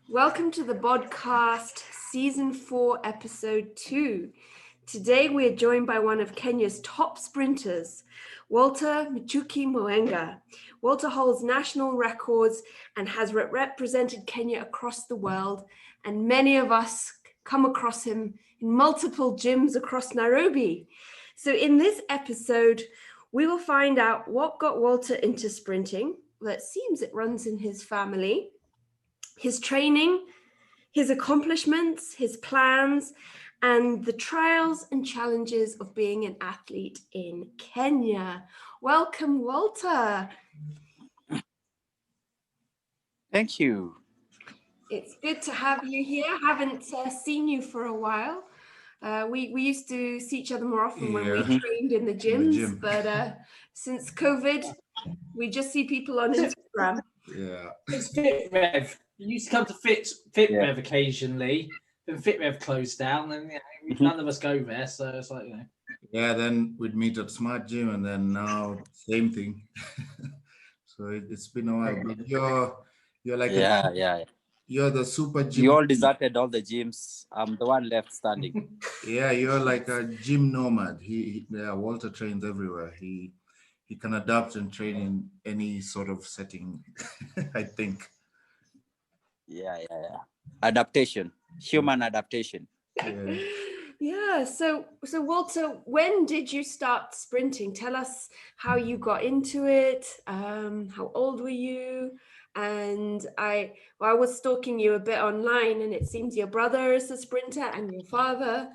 Welcome to the Bodcast Season 4, Episode 2. Today we are joined by one of Kenya's top sprinters, Walter Michuki Moenga. Walter holds national records and has represented Kenya across the world, and many of us come across him in multiple gyms across Nairobi. So in this episode, we will find out what got Walter into sprinting. Well, it seems it runs in his family. His training, his accomplishments, his plans, and the trials and challenges of being an athlete in Kenya. Welcome, Walter. Thank you. It's good to have you here. Haven't seen you for a while. We used to see each other more often when we trained in the gyms, but since COVID, we just see people on Instagram. Yeah. It's FitRev. You used to come to FitRev occasionally, then FitRev closed down, and none of us go there, so it's like, Yeah, then we'd meet at Smart Gym, and then now same thing. So it's been a while. But you're like you're the super gym. You all deserted all the gyms. I'm the one left standing. Yeah, you're like a gym nomad. Walter trains everywhere. He can adapt and train in any sort of setting, I think. Yeah. Adaptation, human adaptation. Yeah. So Walter, when did you start sprinting? Tell us how you got into it. How old were you? And I was stalking you a bit online, and it seems your brother is a sprinter and your father.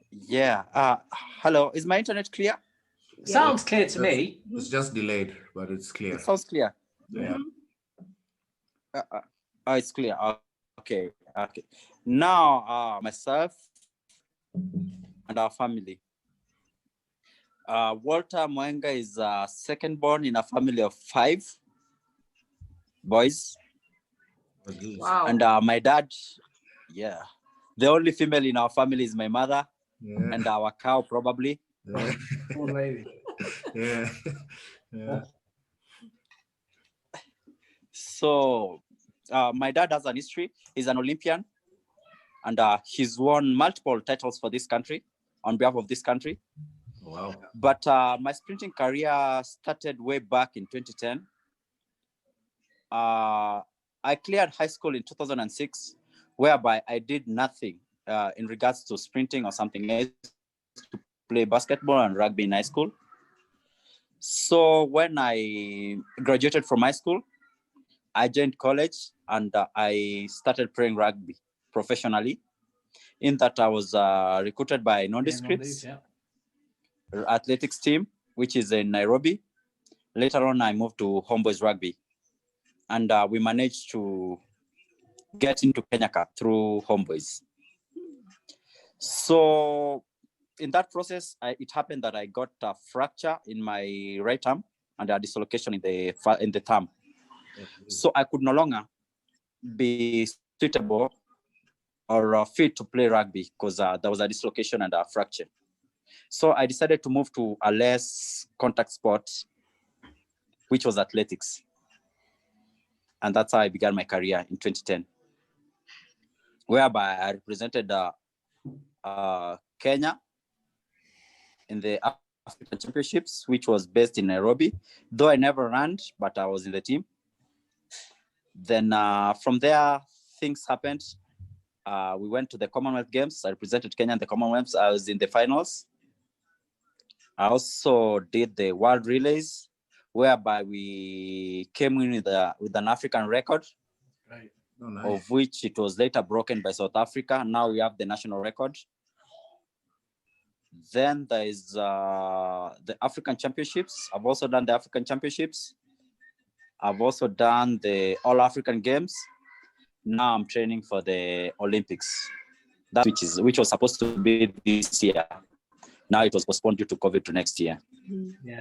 Yeah. Hello. Is my internet clear? Sounds clear to me. It's just delayed, but it's clear. It sounds clear. Yeah. It's clear. Okay. Now, myself and our family. Walter Moenga is second born in a family of 5 boys. Wow. And my dad, the only female in our family is my mother and our cow, probably. Yeah. Poor lady. Yeah. So my dad has an history. He's an Olympian, and he's won multiple titles for this country, on behalf of this country. Wow. But my sprinting career started way back in 2010. I cleared high school in 2006, whereby I did nothing in regards to sprinting or something else, to play basketball and rugby in high school. So when I graduated from high school, I joined college and I started playing rugby professionally. In that, I was recruited by Nondescripts athletics team, which is in Nairobi. Later on, I moved to Homeboys Rugby, and we managed to get into Kenya Cup through Homeboys. So in that process, it happened that I got a fracture in my right arm and a dislocation in the thumb. So I could no longer be suitable or fit to play rugby because there was a dislocation and a fracture. So I decided to move to a less contact sport, which was athletics. And that's how I began my career in 2010, whereby I represented Kenya in the African Championships, which was based in Nairobi, though I never ran, but I was in the team. Then from there, things happened. We went to the Commonwealth Games. I represented Kenya in the Commonwealth. I was in the finals. I also did the World Relays, whereby we came in with an African record, Right. Oh, nice. Of which it was later broken by South Africa. Now we have the national record. Then there is the African Championships. I've also done the African Championships. I've also done the All African Games. Now I'm training for the Olympics, which was supposed to be this year. Now it was postponed due to COVID to next year.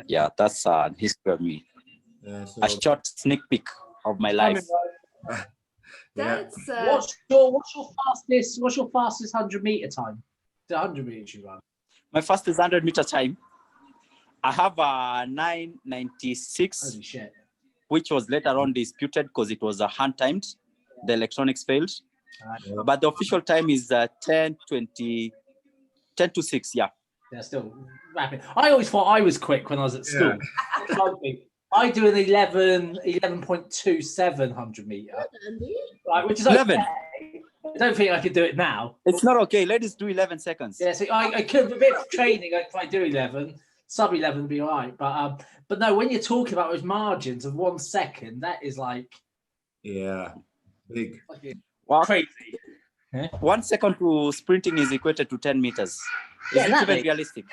Yeah, that's history of me. So a short sneak peek of my life. That's what's your fastest 100-meter time? The 100 meters you run. My first is 100-meter time. I have a Holy 9:96, shit. which was later on disputed because it was a hand-timed. The electronics failed. Right. But the official time is 10:20, 10:06, yeah. They're still rapid. I always thought I was quick when I was at school. I do an 11.27 100 meter, right, which is 11. okay. I don't think I could do it now. It's not okay. Ladies do 11 seconds. Yeah, so I could, a bit of training, if I do 11, sub 11 would be all right. But no, when you're talking about those margins of 1 second, that is like... Yeah, big. Crazy. Yeah. 1 second to sprinting is equated to 10 meters. Is it even realistic?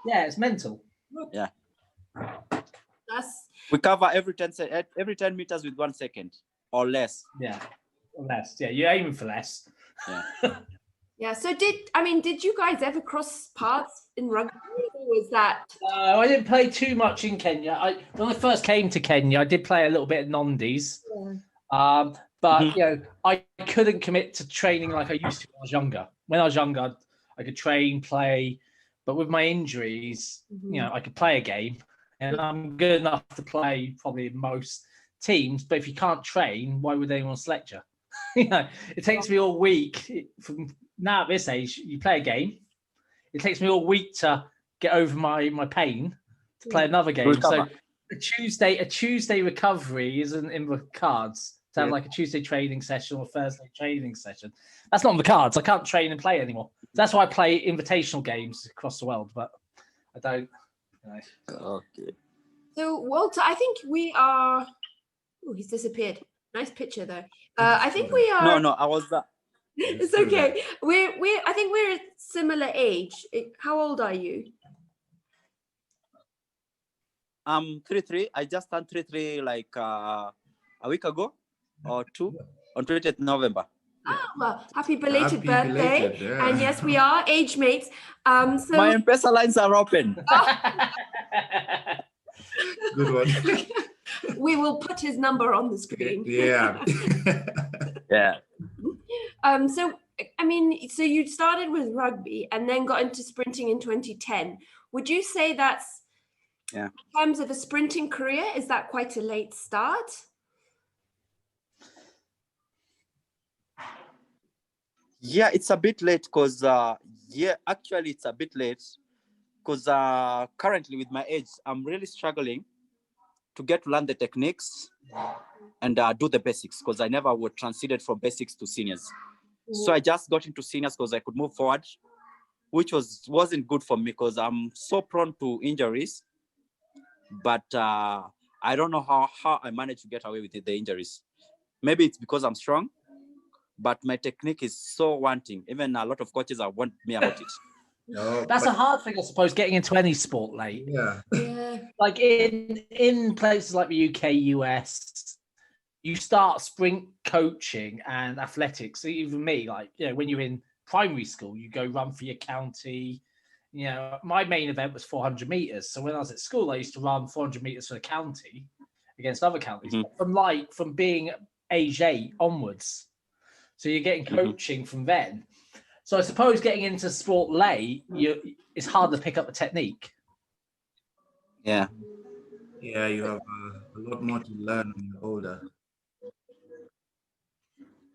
Yeah, it's mental. Yeah. That's... We cover every 10 meters with 1 second or less. Yeah, less. Yeah, you're aiming for less. Yeah. Yeah. So did you guys ever cross paths in rugby, or was that? I didn't play too much in Kenya. When I first came to Kenya, I did play a little bit of nondies. Yeah. But you know, I couldn't commit to training like I used to when I was younger. When I was younger, I could train, play, but with my injuries, you know, I could play a game, and I'm good enough to play probably in most teams. But if you can't train, why would anyone select you? You know, it takes me all week from now at this age. You play a game. It takes me all week to get over my pain to play another game. Recover. So a Tuesday recovery isn't in the cards. To have like a Tuesday training session or Thursday training session. That's not on the cards. I can't train and play anymore. That's why I play invitational games across the world, but I don't. You know. Okay. So Walter, I think we are. Oh, he's disappeared. Nice picture though. I think we are. No, I was. It's okay. I think we're a similar age. How old are you? I'm 33. I just turned 33 like a week ago or two on 20th November. Oh, well, happy belated birthday. Yeah. And yes, we are age mates. So my M-Pesa lines are open. Good one. We will put his number on the screen. Yeah. Yeah. So you started with rugby and then got into sprinting in 2010. Would you say that's, in terms of a sprinting career, is that quite a late start? Yeah, it's a bit late because actually it's a bit late because currently with my age, I'm really struggling to get to learn the techniques and do the basics because I never would transited from basics to seniors. So I just got into seniors because I could move forward, which wasn't good for me because I'm so prone to injuries. But I don't know how I managed to get away with the injuries. Maybe it's because I'm strong, but my technique is so wanting. Even a lot of coaches are want me about it. No, that's a hard thing, I suppose, getting into any sport late. Yeah. Like in places like the UK, US, you start sprint coaching and athletics. So even me, like, you know, when you're in primary school, you go run for your county. You know, my main event was 400 meters. So when I was at school, I used to run 400 meters for the county against other counties. From being age 8 onwards. So you're getting coaching from then. So I suppose getting into sport late, it's hard to pick up the technique. Yeah. Yeah, you have a lot more to learn when you're older.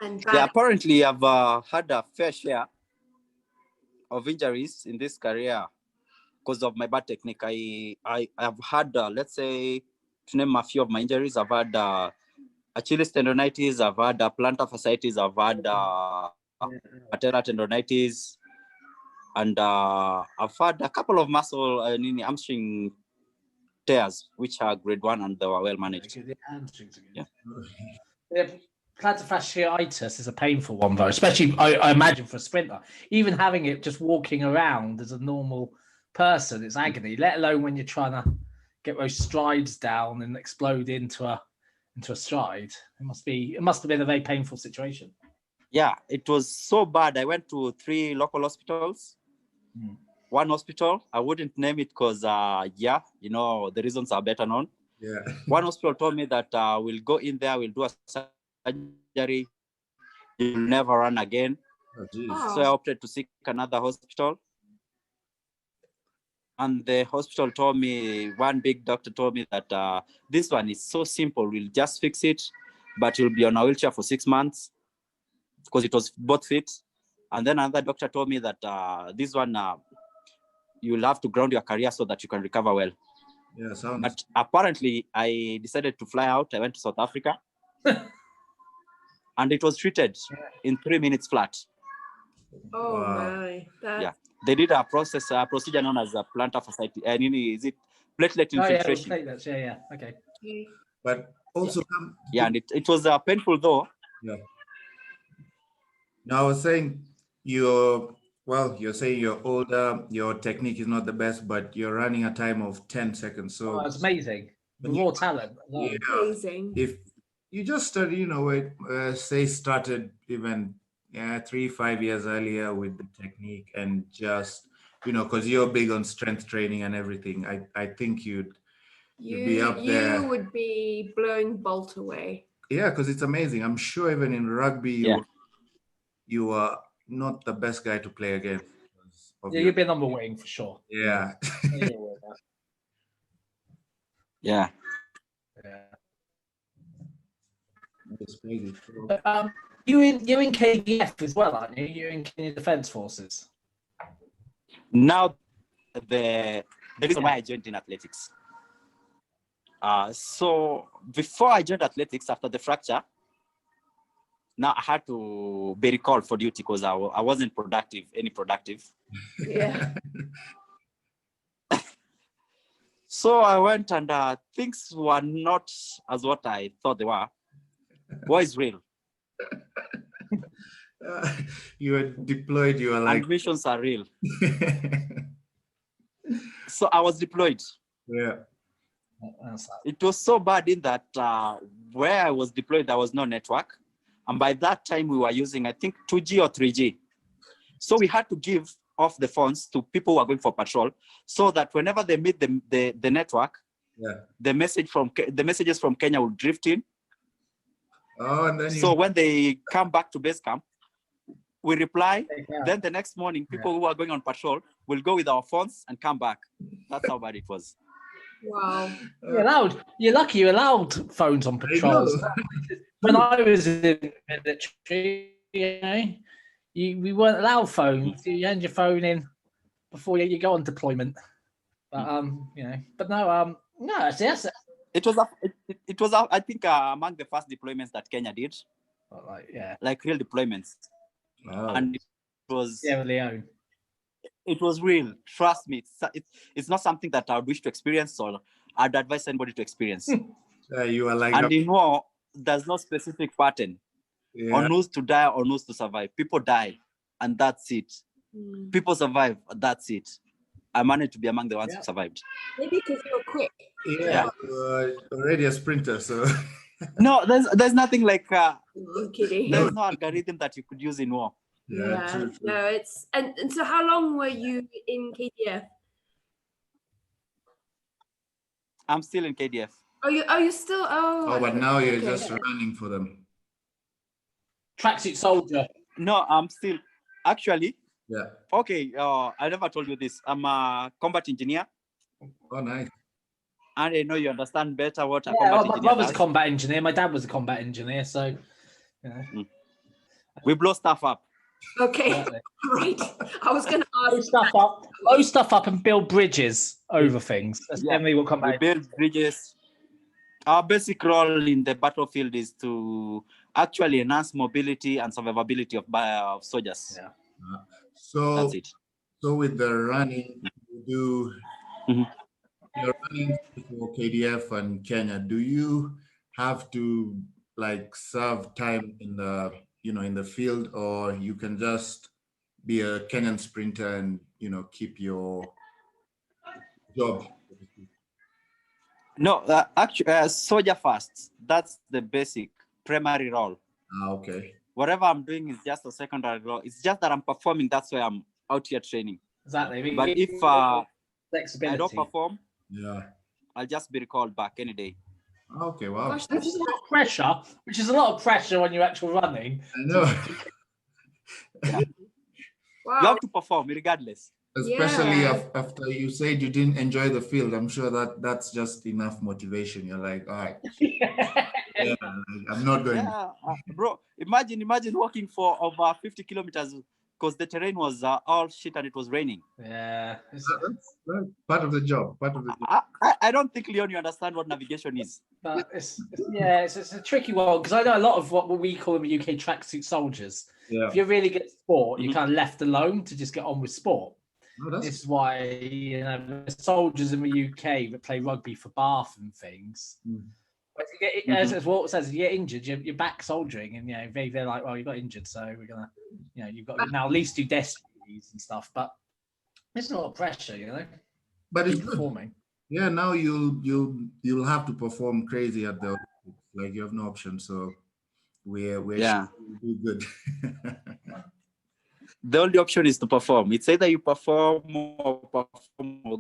And apparently I've had a fair share of injuries in this career because of my bad technique. I have had, let's say, to name a few of my injuries, I've had Achilles tendonitis, I've had plantar fasciitis, I've had patellar tendonitis, and I've had a couple of muscle hamstring tears, which are grade 1 and they were well managed. Yeah. Plantar fasciitis is a painful one, though, especially I imagine for a sprinter. Even having it just walking around as a normal person, it's agony. Let alone when you're trying to get those strides down and explode into a stride. It must have been a very painful situation. Yeah, it was so bad. I went to 3 local hospitals. One hospital, I wouldn't name it because, the reasons are better known. Yeah. One hospital told me that we'll go in there, we'll do a surgery, you'll never run again. So I opted to seek another hospital. And the hospital told me, one big doctor told me that this one is so simple, we'll just fix it, but you'll be on a wheelchair for 6 months because it was both feet. And then another doctor told me that this one, you'll have to ground your career so that you can recover well. Yeah, But apparently, I decided to fly out. I went to South Africa. And it was treated in 3 minutes flat. Oh my! Yeah, they did a procedure known as a plantar fasciitis. And is it platelet infiltration? Yeah, okay. But also, and it was painful though. Yeah. Now I was saying you're saying you're older, your technique is not the best, but you're running a time of 10 seconds. So it's amazing. Raw talent. Yeah. Amazing. If you just started, started even 3-5 years earlier with the technique and just, because you're big on strength training and everything, I think you'd be up there. You would be blowing Bolt away. Yeah, because it's amazing. I'm sure even in rugby, you are not the best guy to play against. You've been on the wing for sure. Yeah. Yeah. It's crazy. You're in KDF as well, aren't you? You're in Kenya Defence Forces. Now, the reason why I joined in athletics. So before I joined athletics, after the fracture, now I had to be recalled for duty because I wasn't productive. Yeah. So I went and things were not as what I thought they were. What is real? You were deployed, you were like... And missions are real. So I was deployed. Yeah. It was so bad in that where I was deployed, there was no network. And by that time, we were using, I think, 2G or 3G. So we had to give off the phones to people who are going for patrol so that whenever they meet the network, the messages from Kenya will drift in. Oh, and then so when they come back to base camp, we reply. Then the next morning, people who are going on patrol will go with our phones and come back. That's how bad it was. Wow. You're lucky you allowed phones on patrols. When I was in the military, we weren't allowed phones. You hand your phone in before you go on deployment. But no, yes. It was I think among the first deployments that Kenya did. Like real deployments. Oh. And it was Sierra Leone. It was real. Trust me. It's not something that I would wish to experience or I'd advise anybody to experience. You are like... And in war, there's no specific pattern on who's to die or who's to survive. People die, and that's it. People survive, that's it. I managed to be among the ones who survived. Maybe because you're quick. Yeah. Already a sprinter, so... No, there's nothing like... I'm kidding. There's no algorithm that you could use in war. Yeah. True. No, it's... And so how long were you in KDF? I'm still in KDF. You still... but now you're just running for them. Tracksuit soldier. No, I'm still... Actually... Yeah. Okay, I never told you this. I'm a combat engineer. Oh, nice. And I know you understand better what a My combat engineer brother's does. a combat engineer. My dad was a combat engineer, so... We blow stuff up. Okay, right. I was going to ask... Blow stuff up and build bridges over things. That's generally what combat... We build bridges. Our basic role in the battlefield is to actually enhance mobility and survivability of soldiers. Yeah. So that's it. So with the running, you do you're running for KDF and Kenya. Do you have to like serve time in the in the field, or you can just be a Kenyan sprinter and keep your job? No, actually, soldier first. That's the basic primary role. Okay. Whatever I'm doing is just a secondary role. It's just that I'm performing. That's why I'm out here training. Exactly. But if I don't perform, I'll just be recalled back any day. Okay, wow. Gosh, which is a lot of pressure. Which is a lot of pressure when you're actually running. I know. You Wow. have to perform regardless. Especially Yeah. after you said you didn't enjoy the field. I'm sure that's just enough motivation. You're like, all right, yeah, I'm not going. Yeah, bro. Imagine walking for over 50 kilometers because the terrain was all shit and it was raining. Yeah. That's part of the job. Part of the job. I don't think, Leon, you understand what navigation is. But it's a tricky one because I know a lot of what we call in the UK tracksuit soldiers. Yeah. If you're really good at sport, you're Mhm. kind of left alone to just get on with sport. No, that's This is why the soldiers in the UK that play rugby for Bath and things. Mm. But if you get, as Walter says, if you get injured, you're back soldiering, and they're like, well, you got injured, so we're gonna, you've got to now at least do desk duties and stuff. But it's not pressure, but it's keep good. performing. Yeah, now you'll have to perform crazy at the Olympics. Like you have no option. So we're Yeah. do good. The only option is to perform. It's either you perform or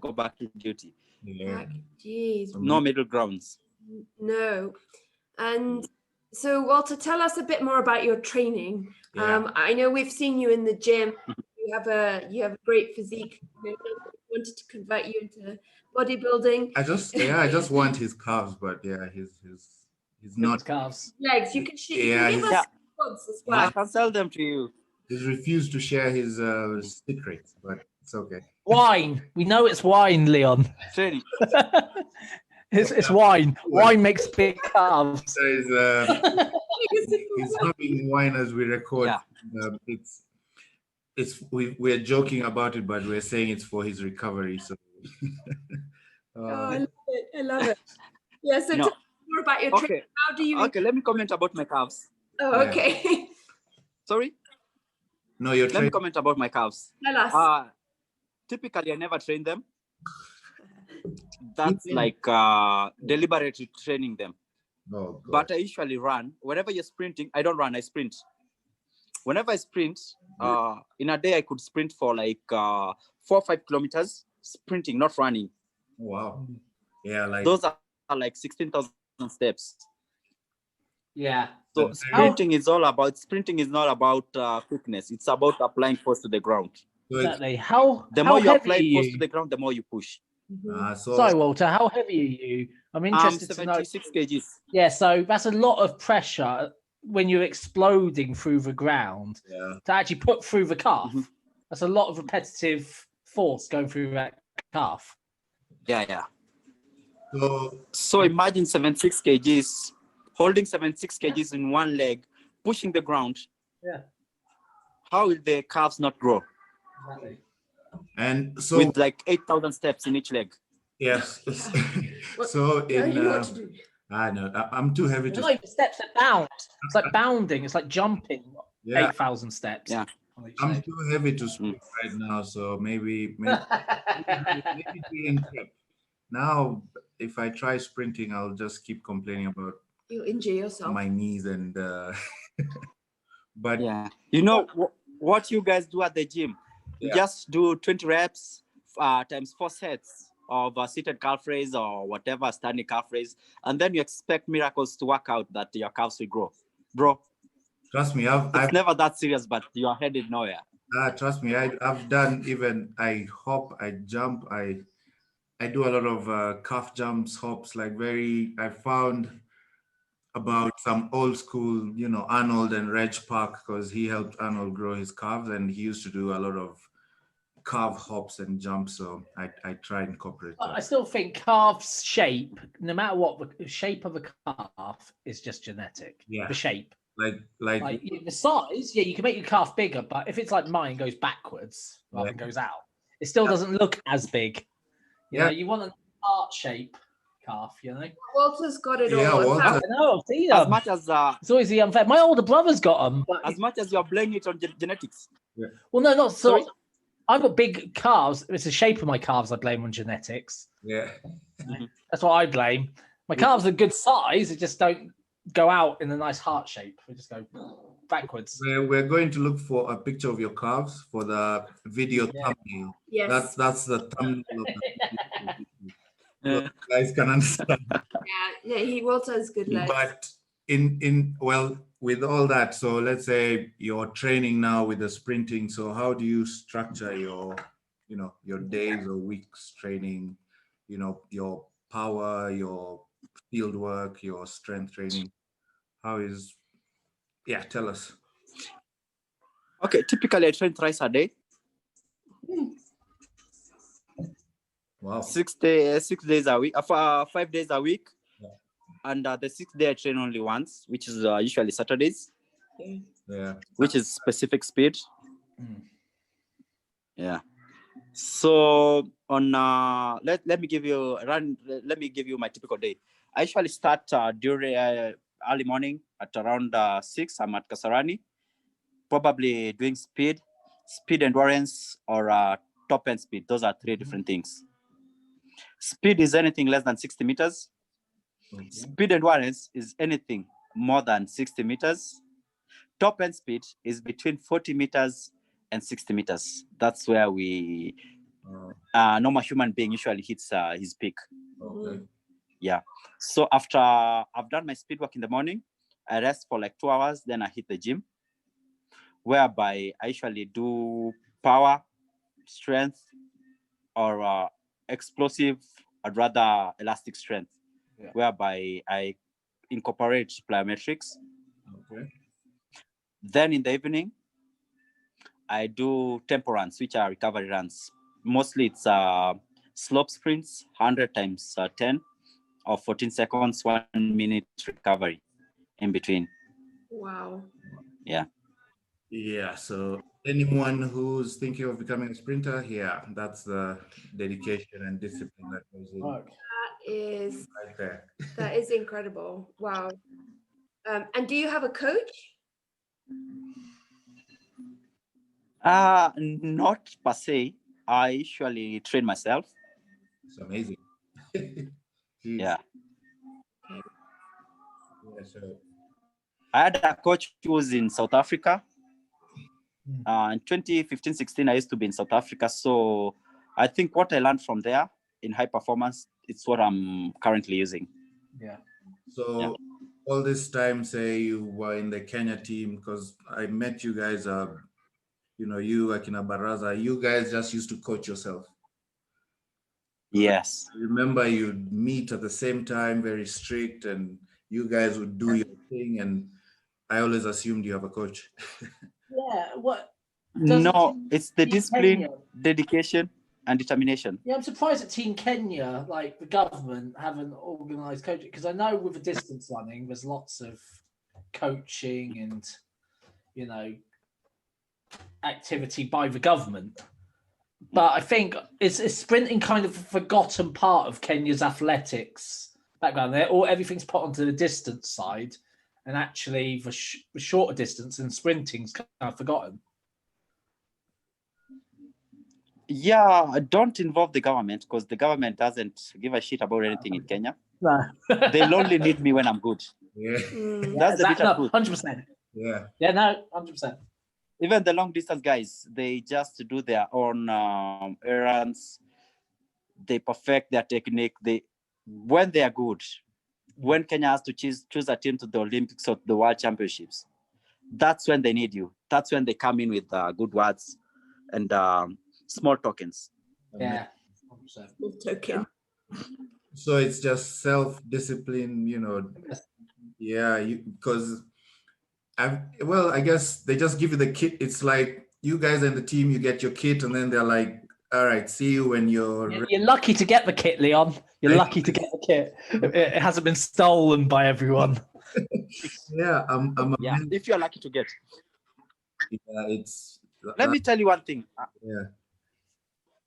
go back to duty. Yeah. Jeez. No middle grounds. No. And so, Walter, tell us a bit more about your training. Yeah. I know we've seen you in the gym. You have a great physique. We wanted to convert you into bodybuilding. I just want his calves, but yeah, he's not. Calves. Legs. You can Yeah, give he's- us quads as I well. can sell them to you. He's refused to share his secrets, but it's okay. Wine. We know it's wine, Leon. Training. It's wine. Wine makes big calves. So he's having wine as we record. Yeah. We're joking about it, but we're saying it's for his recovery. So. I love it. I love it. Yeah. So No. tell us more about your training. How do you? Okay, let me comment about my calves. Oh, okay. Sorry? No, you're Let me training. comment about my calves. Tell us. Typically, I never train them. That's like deliberately training them. Oh, God. But I usually run. Whenever you're sprinting, I don't run, I sprint. Whenever I sprint, in a day, I could sprint for like 4 or 5 kilometers, sprinting, not running. Wow. Yeah, like Those are like 16,000 steps. Yeah. So sprinting is not about quickness. It's about applying force to the ground. Exactly. The more you apply force to the ground, the more you push. Sorry, Walter. How heavy are you? I'm interested to know. 76 kgs. Yeah, so that's a lot of pressure when you're exploding through the ground to actually put through the calf. Mhm. That's a lot of repetitive force going through that calf. Yeah. So So imagine 76 kgs, holding 76 kgs in one leg, pushing the ground. Yeah. How will the calves not grow? Exactly. and so With like 8,000 steps in each leg. yes. So in you know what to do. I know I'm too heavy It's to. not even steps, they're bound. It's like bounding. It's like jumping Yeah, 8,000 steps. Yeah. on each I'm leg. too heavy to sprint right now. So maybe be in prep. Now, if I try sprinting, I'll just keep complaining about You injure yourself. my knees and. But Yeah. You know what you guys do at the gym? You Yeah. just do 20 reps times 4 sets of seated calf raise or whatever, standing calf raise. And then you expect miracles to work out that your calves will grow. Bro, trust me, it's never that serious, but you are headed nowhere. trust me, I've done even I hop, I jump, I do a lot of calf jumps, hops, like I found about some old school, Arnold and Reg Park, because he helped Arnold grow his calves and he used to do a lot of calf hops and jumps. So I try and incorporate But I that. still think calf's shape, no matter what, the shape of a calf is just genetic. Yeah. The shape. Like The size, you can make your calf bigger, but if it's like mine goes backwards rather than goes out, it still doesn't look as big. You know, you want an heart shape calf, Walter's got it Yeah, all. Walter. I know, I've seen As them. much as It's always the unfair. My older brother's got them. But as much as you're blaming it on genetics. well, no, not so. Sorry? I've got big calves. It's the shape of my calves I blame on genetics. yeah. That's what I blame. My calves are good size. They just don't go out in a nice heart shape. They just go backwards. We're going to look for a picture of your calves for the video thumbnail. Yes. That's the thumbnail of the video. So you guys can understand. Yeah. Walter has good legs. But well, with all that, so let's say you're training now with the sprinting. So how do you structure your, your days or weeks training, your power, your field work, your strength training? Tell us. Okay, typically I train thrice a day. Wow. 6 days a week, 5 days a week. Yeah. And the 6th day I train only once, which is usually Saturdays. Yeah. Which is specific speed. Yeah. So on let me give you my typical day. I usually start during early morning at around 6. I'm at Kasarani, probably doing speed endurance, or top end speed. Those are 3 different things. Speed is anything less than 60 meters. Okay. Speed endurance is anything more than 60 meters. Top end speed is between 40 meters and 60 meters. That's where we normal human being usually hits his peak. Okay. Yeah. So after I've done my speed work in the morning, I rest for like 2 hours, then I hit the gym, whereby I usually do power, strength, or explosive, or rather elastic strength, whereby I incorporate plyometrics. Okay. Then in the evening, I do tempo runs, which are recovery runs. Mostly it's slope sprints, 100 times 10 or 14 seconds, 1 minute recovery in between. Wow. Yeah. Yeah. So anyone who's thinking of becoming a sprinter, that's the dedication and discipline that goes in. That is right there. That is incredible. Wow. And do you have a coach? Not per se. I usually train myself. It's amazing. Yeah. Yeah, so I had a coach who was in South Africa. In 2015-16, I used to be in South Africa. So I think what I learned from there in high performance, it's what I'm currently using. Yeah. So all this time, say you were in the Kenya team, because I met you guys, you, Akina Baraza, you guys just used to coach yourself. Yes. I remember you'd meet at the same time, very strict, and you guys would do your thing. And I always assumed you have a coach. Yeah. What? No, it's the discipline, Kenya, dedication, and determination. Yeah, I'm surprised that Team Kenya, like the government, haven't organised coaching, because I know with the distance running, there's lots of coaching and, activity by the government. But I think is sprinting kind of a forgotten part of Kenya's athletics background. Everything's put onto the distance side, and actually the shorter distance and sprinting's kind of forgotten. Yeah, don't involve the government, because the government doesn't give a shit about anything in Kenya. No. They'll only need me when I'm good. Yeah. That's the bitter truth. 100%. Yeah. Yeah, no, 100%. Even the long distance guys, they just do their own errands. They perfect their technique. When they are good, when Kenya has to choose a team to the Olympics or the World Championships, that's when they need you. That's when they come in with good words and small tokens. Yeah. 100%. Token. So it's just self-discipline, Yeah, because I guess they just give you the kit. It's like you guys and the team, you get your kit, and then they're like, all right, see you when you're lucky to get the kit, Leon. You're lucky to get the kit. It hasn't been stolen by everyone. Yeah, if you're lucky to get. Yeah, it's. Let me tell you one thing. Yeah.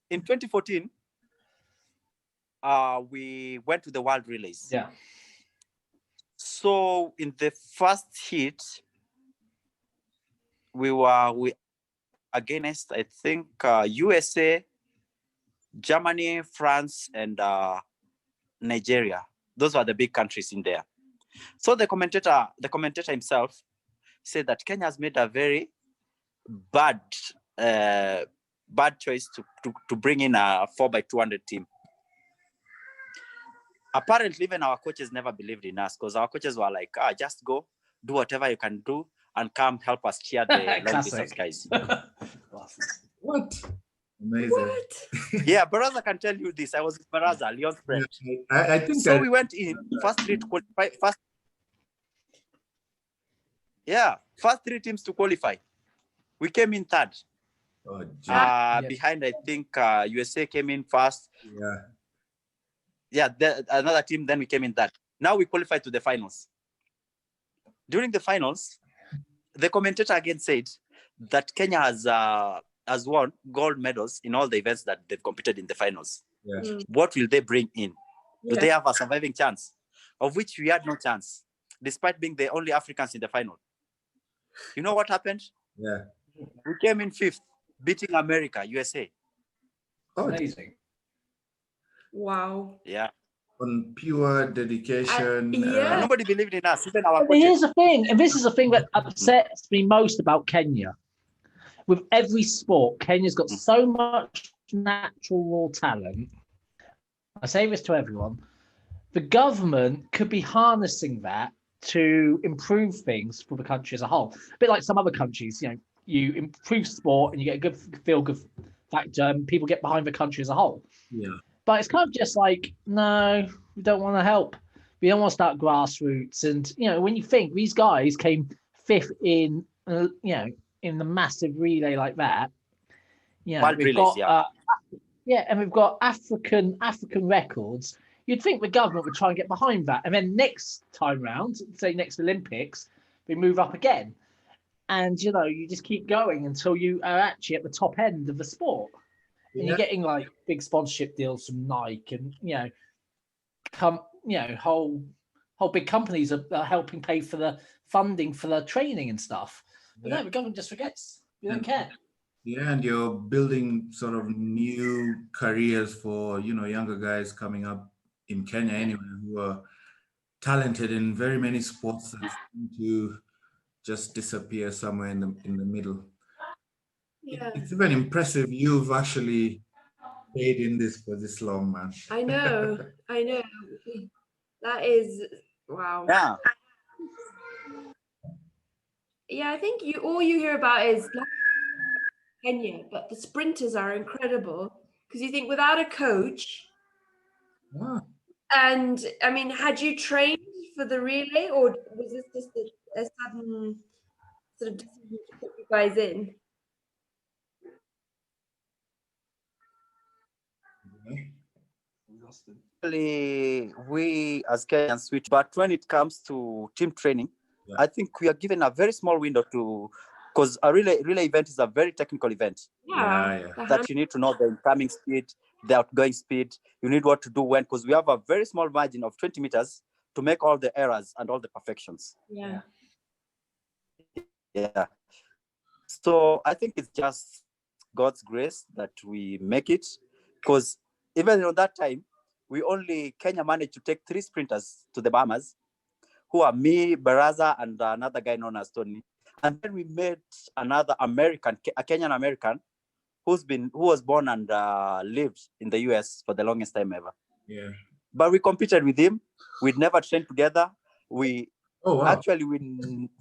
In 2014, we went to the World Relays. Yeah. So in the first heat, we against, I think, USA, Germany, France, and Nigeria. Those were the big countries in there. So the commentator himself said that Kenya has made a very bad choice to bring in a 4x200 team. apparently even our coaches never believed in us, because our coaches were like, just go, do whatever you can do, and come help us cheer the long distance guys. What? Amazing. What? Yeah, Baraza can tell you this. I was with Baraza, Leon's friend. I think So we went in first three to qualify. First three teams to qualify. We came in third. Oh, behind, I think USA came in first. yeah. Another team. Then we came in third. Now we qualified to the finals. During the finals, the commentator again said that Kenya has won gold medals in all the events that they've competed in the finals. Yeah. What will they bring in? Do Yeah. they have a surviving chance? Of which we had no chance, despite being the only Africans in the final. You know what happened? Yeah. We came in fifth, beating America, USA. Oh, Amazing. Wow. Yeah. on pure dedication. Yeah. Nobody believed in us, even our But coaches. here's the thing, and this is the thing that upsets me most about Kenya. With every sport, Kenya's got so much natural raw talent. I say this to everyone. The government could be harnessing that to improve things for the country as a whole. A bit like some other countries, you improve sport and you get a good feel-good factor and people get behind the country as a whole. Yeah. But it's kind of just like, no, we don't want to help. We don't want to start grassroots. And, when you think these guys came fifth in, in the massive relay like that, we've got, and we've got African records. You'd think the government would try and get behind that. And then next time round, say next Olympics, we move up again. And, you just keep going until you are actually at the top end of the sport. And you're getting like big sponsorship deals from Nike and, whole big companies are helping pay for the funding for the training and stuff. But no, the government just forgets. You don't care. Yeah, and you're building sort of new careers for, younger guys coming up in Kenya anyway, who are talented in very many sports that seem to just disappear somewhere in the middle. Yeah. It's even impressive you've actually stayed in this for this long, man. I know. That is, wow. Yeah. Yeah, I think all you hear about is Kenya, but the sprinters are incredible because you think without a coach. Yeah. And I mean, had you trained for the relay, or was this just a sudden sort of decision to put you guys in? We as Kenyans switch, but when it comes to team training, I think we are given a very small window because a relay event is a very technical event. That you need to know the incoming speed, the outgoing speed. You need what to do when, because we have a very small margin of 20 meters to make all the errors and all the perfections. Yeah. So I think it's just God's grace that we make it, because even on that time, Kenya managed to take 3 sprinters to the Bahamas, who are me, Baraza, and another guy known as Tony. And then we met another American, a Kenyan American, who was born and lived in the US for the longest time ever. Yeah. But we competed with him. We'd never trained together. Actually,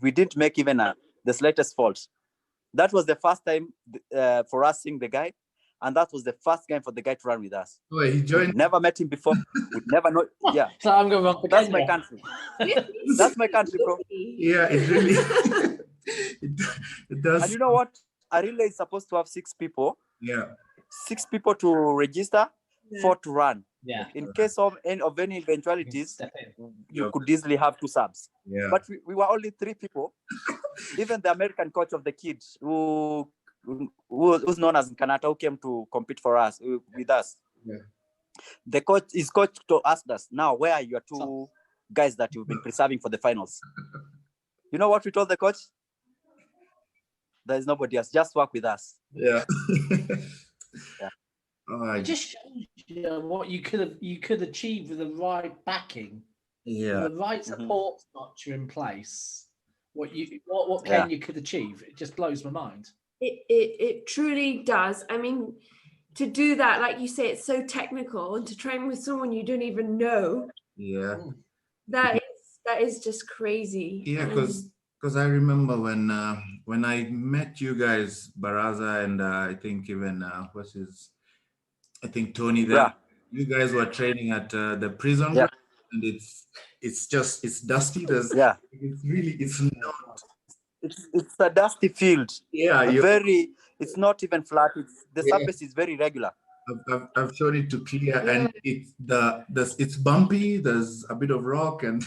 we didn't make even the slightest fault. That was the first time for us seeing the guy. And that was the first game for the guy to run with us. Oh, he joined. We'd never met him before. We'd never know. Yeah. So I'm going to run for That's Kenya. my country. That's my country, bro. Yeah, it really it does. And you know what? A relay is supposed to have 6 people. Yeah. 6 people to register, 4 to run. Yeah. In case of any eventualities, you could easily have 2 subs. Yeah. But we were only 3 people. Even the American coach of the kids, who's known as Kanata, who came to compete with us. Yeah. His coach asked us, now, where are your 2 guys that you've been preserving for the finals? You know what we told the coach? There's nobody else. Just work with us. Yeah. It just shows you what you could achieve with the right backing, Yeah. the right support structure in place. What Kenya could achieve. It just blows my mind. It truly does. I mean, to do that, like you say, it's so technical, and to train with someone you don't even know, Yeah. That is just crazy. Yeah, And because I remember when I met you guys, Baraza, and I think even I think Tony. Then Yeah. you guys were training at the prison Yeah. ground, and it's dusty. Yeah. It's not. It's a dusty field. Yeah, It's not even flat. The yeah. surface is very regular. I've shown it to clear, Yeah. and it's bumpy. There's a bit of rock, and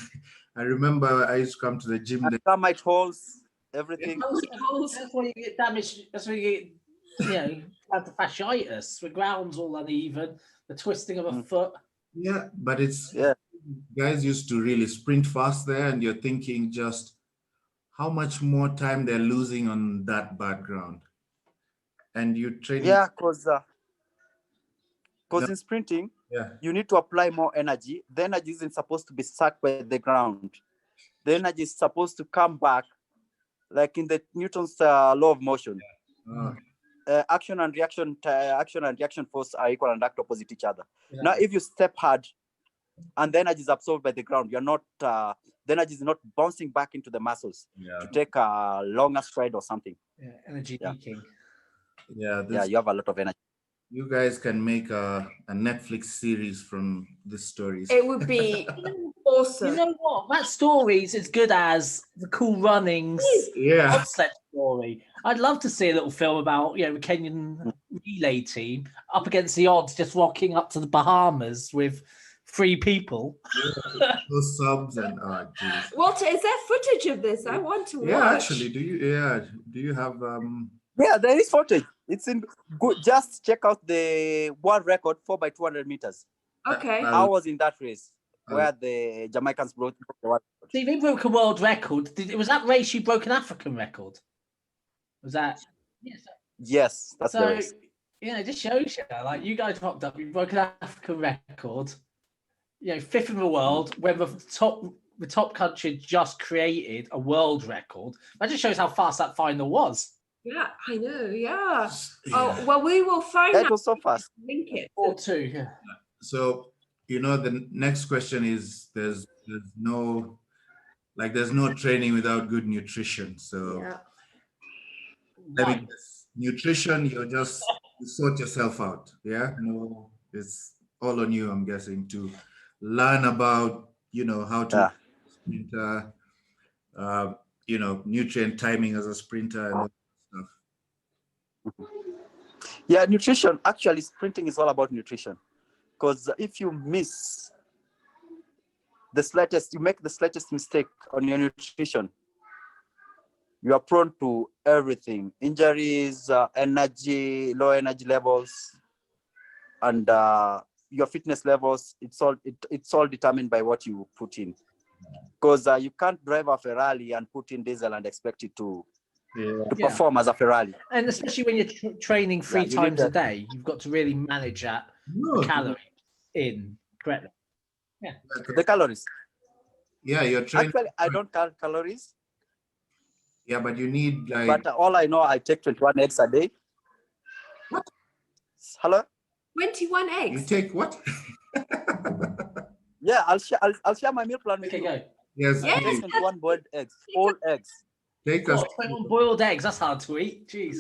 I remember I used to come to the gym. And termite holes, everything. That's why you get damaged. That's why you get, have the fasciitis. The ground's all uneven. The twisting of a foot. Yeah, but Yeah. guys used to really sprint fast there, and you're thinking just how much more time they're losing on that bad ground. And you training. Yeah, because in sprinting, you need to apply more energy. The energy isn't supposed to be sucked by the ground. The energy is supposed to come back, like in the Newton's law of motion. Action and reaction force are equal and act opposite each other. Yeah. Now, if you step hard and the energy is absorbed by the ground, you're not the energy is not bouncing back into the muscles to take a longer stride or something. Yeah, energy leaking. Yeah, you have a lot of energy. You guys can make a Netflix series from this stories. It would be awesome. You know what? That story's as good as the Cool Runnings bobsled story. I'd love to see a little film about the Kenyan relay team up against the odds, just rocking up to the Bahamas with 3 people. Those subs and Walter, is there footage of this? I want to watch. Yeah, actually, do you have Yeah, there is footage. It's in good. Just check out the world record 4x200 meters. Okay. I was in that race where the Jamaicans broke the world record. See, they broke a world record. Was that race you broke an African record? Was that? Yes, that's the race. It just shows you, like, you guys rocked up, you broke an African record, 5th in the world, when the top country just created a world record. That just shows how fast that final was. Yeah, I know. Yeah. Oh, well, we will find out. That was so fast. Link it. Or 2. Yeah. So, the next question is there's no training without good nutrition. So let me guess. Nutrition, you sort yourself out. Yeah. No, it's all on you, I'm guessing, to learn about, how to sprinter, nutrient timing as a sprinter and all that stuff. Yeah, nutrition. Actually, sprinting is all about nutrition. Because if you miss you make the slightest mistake on your nutrition, you are prone to everything: injuries, low energy levels, and your fitness levels. It's all determined by what you put in. Because you can't drive a Ferrari and put in diesel and expect it to perform as a Ferrari. And especially when you're training 3 times a day, you've got to really manage that calorie in correctly. Yeah. The calories. Yeah, you're training. Actually, I don't count calories. Yeah, but you need But all I know, I take 21 eggs a day. What? Hello? 21 eggs. You take what? Yeah, I'll share my meal plan with you. Go. Yes. I take 21 boiled eggs, whole eggs. Take us 21 boiled eggs. That's hard to eat. Jeez.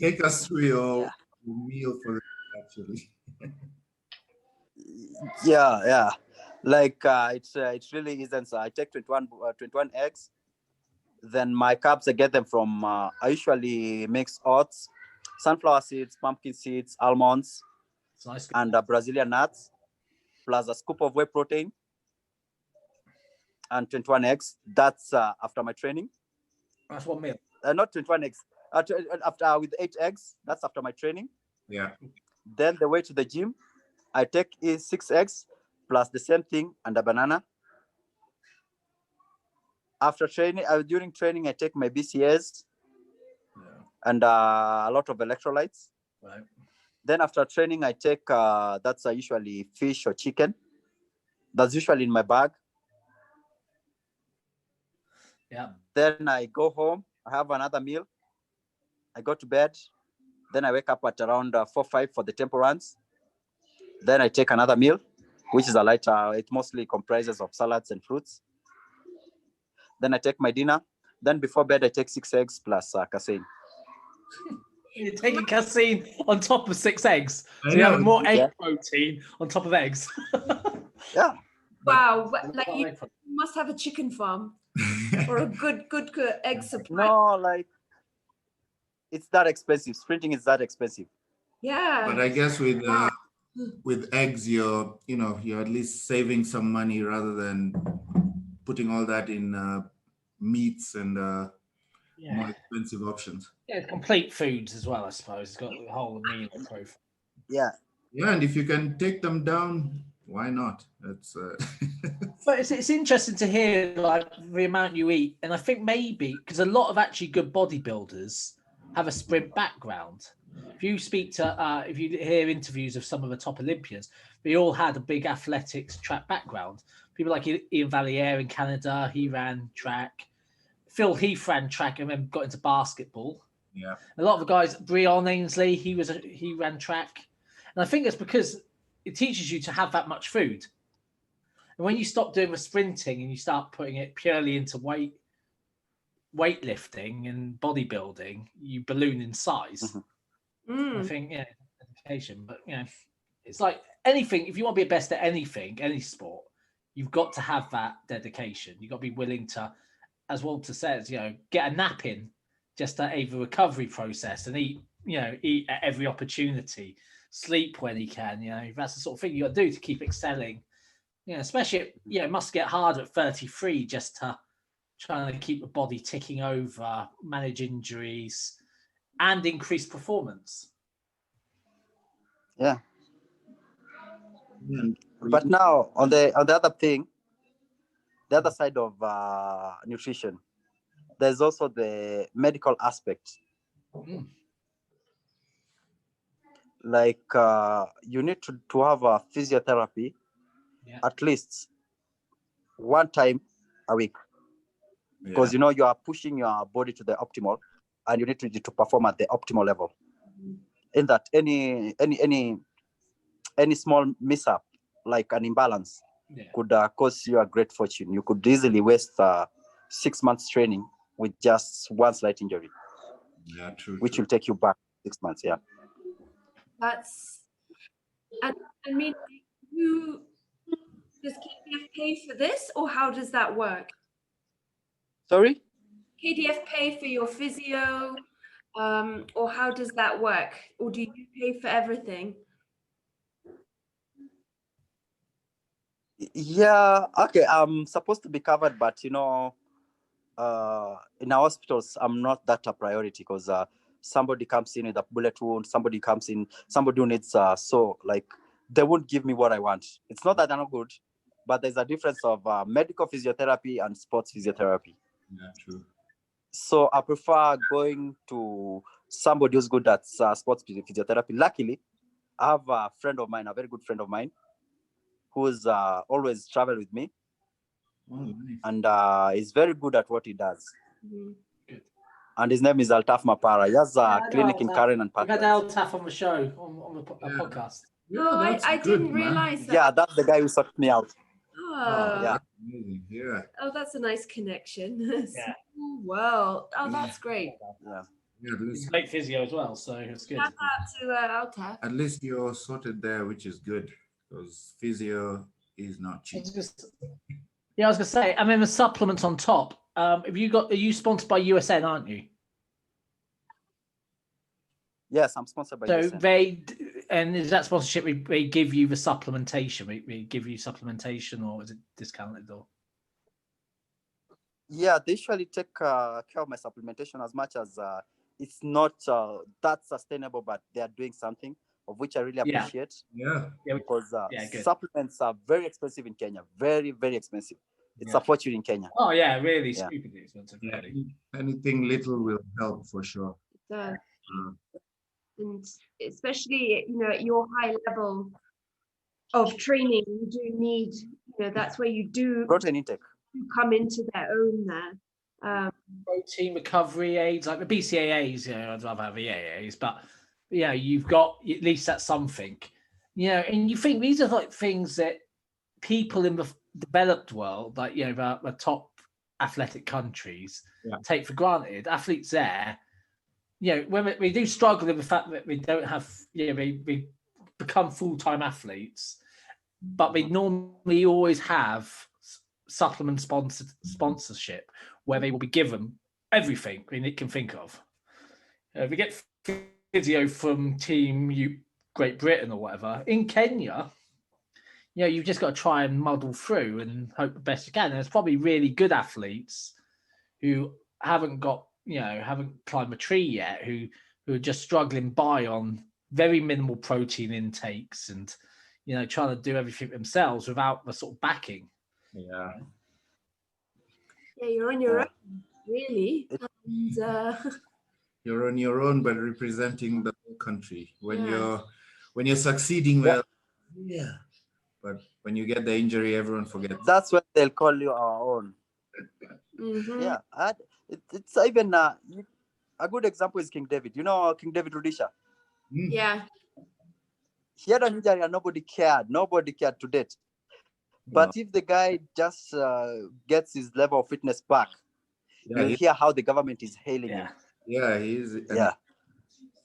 Take us through your meal for it, actually. Yeah. Like it's really isn't. So I take 21 eggs. Then my carbs, I get them from. I usually mix oats, sunflower seeds, pumpkin seeds, almonds, and Brazilian nuts, plus a scoop of whey protein, and 21 eggs. That's after my training. That's 1 meal. Not 21 eggs. After with 8 eggs. That's after my training. Yeah. Then the way to the gym, I take 6 eggs plus the same thing and a banana. After training, during training, I take my BCAAs and a lot of electrolytes. Right. Then after training, I take that's usually fish or chicken. That's usually in my bag. Yeah. Then I go home. I have another meal. I go to bed. Then I wake up at around 4-5 for the tempo runs. Then I take another meal. which is a lighter. It mostly comprises of salads and fruits. Then I take my dinner. Then before bed, I take 6 eggs plus casein. You're taking casein on top of 6 eggs. I So you have know. more egg protein on top of eggs. Yeah. Wow, like you must have a chicken farm or a good egg supply. No, like it's that expensive. Sprinting is that expensive. Yeah. But I guess with eggs, you're at least saving some money rather than putting all that in meats and more expensive options. Yeah, complete foods as well, I suppose. It's got the whole meal profile. Yeah. Yeah, and if you can take them down, why not? That's But it's interesting to hear like the amount you eat, and I think maybe because a lot of actually good bodybuilders have a sprint background. If you speak to, if you hear interviews of some of the top Olympians, they all had a big athletics track background. People like Ian Valliere in Canada, he ran track. Phil Heath ran track and then got into basketball. yeah. A lot of the guys, Breon Ainsley, he ran track, and I think it's because it teaches you to have that much food. And when you stop doing the sprinting and you start putting it purely into weightlifting and bodybuilding, you balloon in size. I think, education, but it's like anything. If you want to be best at anything, any sport, you've got to have that dedication. You've got to be willing to, as Walter says, get a nap in just to aid the recovery process and eat at every opportunity, sleep when he can. That's the sort of thing you got to do to keep excelling. Especially it must get hard at 33 just to trying to keep the body ticking over, manage injuries, and increase performance. Yeah. But now on the other thing, the other side of nutrition, there's also the medical aspect. Like you need to have a physiotherapy at least one time a week, because you are pushing your body to the optimal, and you need to perform at the optimal level. In that any small mishap, like an imbalance, could cause you a great fortune. You could easily waste 6 months training with just one slight injury. Yeah, true. Which will take you back 6 months. Yeah. I mean, does KDF pay for this, or how does that work? Sorry? KDF pay for your physio, or how does that work? Or do you pay for everything? Yeah, okay. I'm supposed to be covered, but in our hospitals, I'm not that a priority, because somebody comes in with a bullet wound, somebody who needs they won't give me what I want. It's not that they're not good, but there's a difference of medical physiotherapy and sports physiotherapy. Yeah, true. So I prefer going to somebody who's good at sports physiotherapy. Luckily, I have a friend of mine, a very good friend of mine, who's always traveled with me. Nice. And he's very good at what he does. Good. And his name is Altaf Mapara. He has a clinic in Karen and We've had Altaf on the show, on the podcast. No, I didn't realize that. Yeah, that's the guy who sucked me out. Oh, yeah. Amazing. Yeah. Oh, that's a nice connection. Yeah. Well, oh, that's great. Yeah. He's great physio as well, so it's good. Shout out to Altaf. At least you're sorted there, which is good, because physio is not cheap. I was gonna say, I mean, the supplements on top. Are you sponsored by USN, aren't you? Yes, I'm sponsored by USN. And is that sponsorship? They give you the supplementation. They give you supplementation, or is it discounted? Or yeah, they usually take care of my supplementation, as much as it's not that sustainable, but they are doing something, of which I really appreciate. Yeah. Because supplements are very expensive in Kenya. Very, very expensive. It's a fortune in Kenya. Oh yeah, really stupidly expensive. Yeah. Anything little will help for sure. And especially, at your high level of training, you do need, that's where you do protein intake. You come into their own there. Protein recovery aids, like the BCAAs, I'd rather have the AAs, but you've got, at least that's something, and you think these are like things that people in the developed world, like, you know, the top athletic countries, take for granted. Athletes there, you know, when we do struggle with the fact that we don't have, you know, we become full-time athletes, but they normally always have supplement sponsorship where they will be given everything they can think of. We get physio from Team Great Britain or whatever. In Kenya, you know, you've just got to try and muddle through and hope the best you can. And there's probably really good athletes who haven't climbed a tree yet, who are just struggling by on very minimal protein intakes and, you know, trying to do everything themselves without the sort of backing. Yeah. Yeah, you're on your own, really. And, you're on your own, but representing the whole country. When you're succeeding, well, but when you get the injury, everyone forgets. That's when they'll call you our own. Yeah, it's even a good example is King David. You know King David Rudisha? Yeah. He had an injury and nobody cared to date. But if the guy just gets his level of fitness back, you hear how the government is hailing him. Yeah,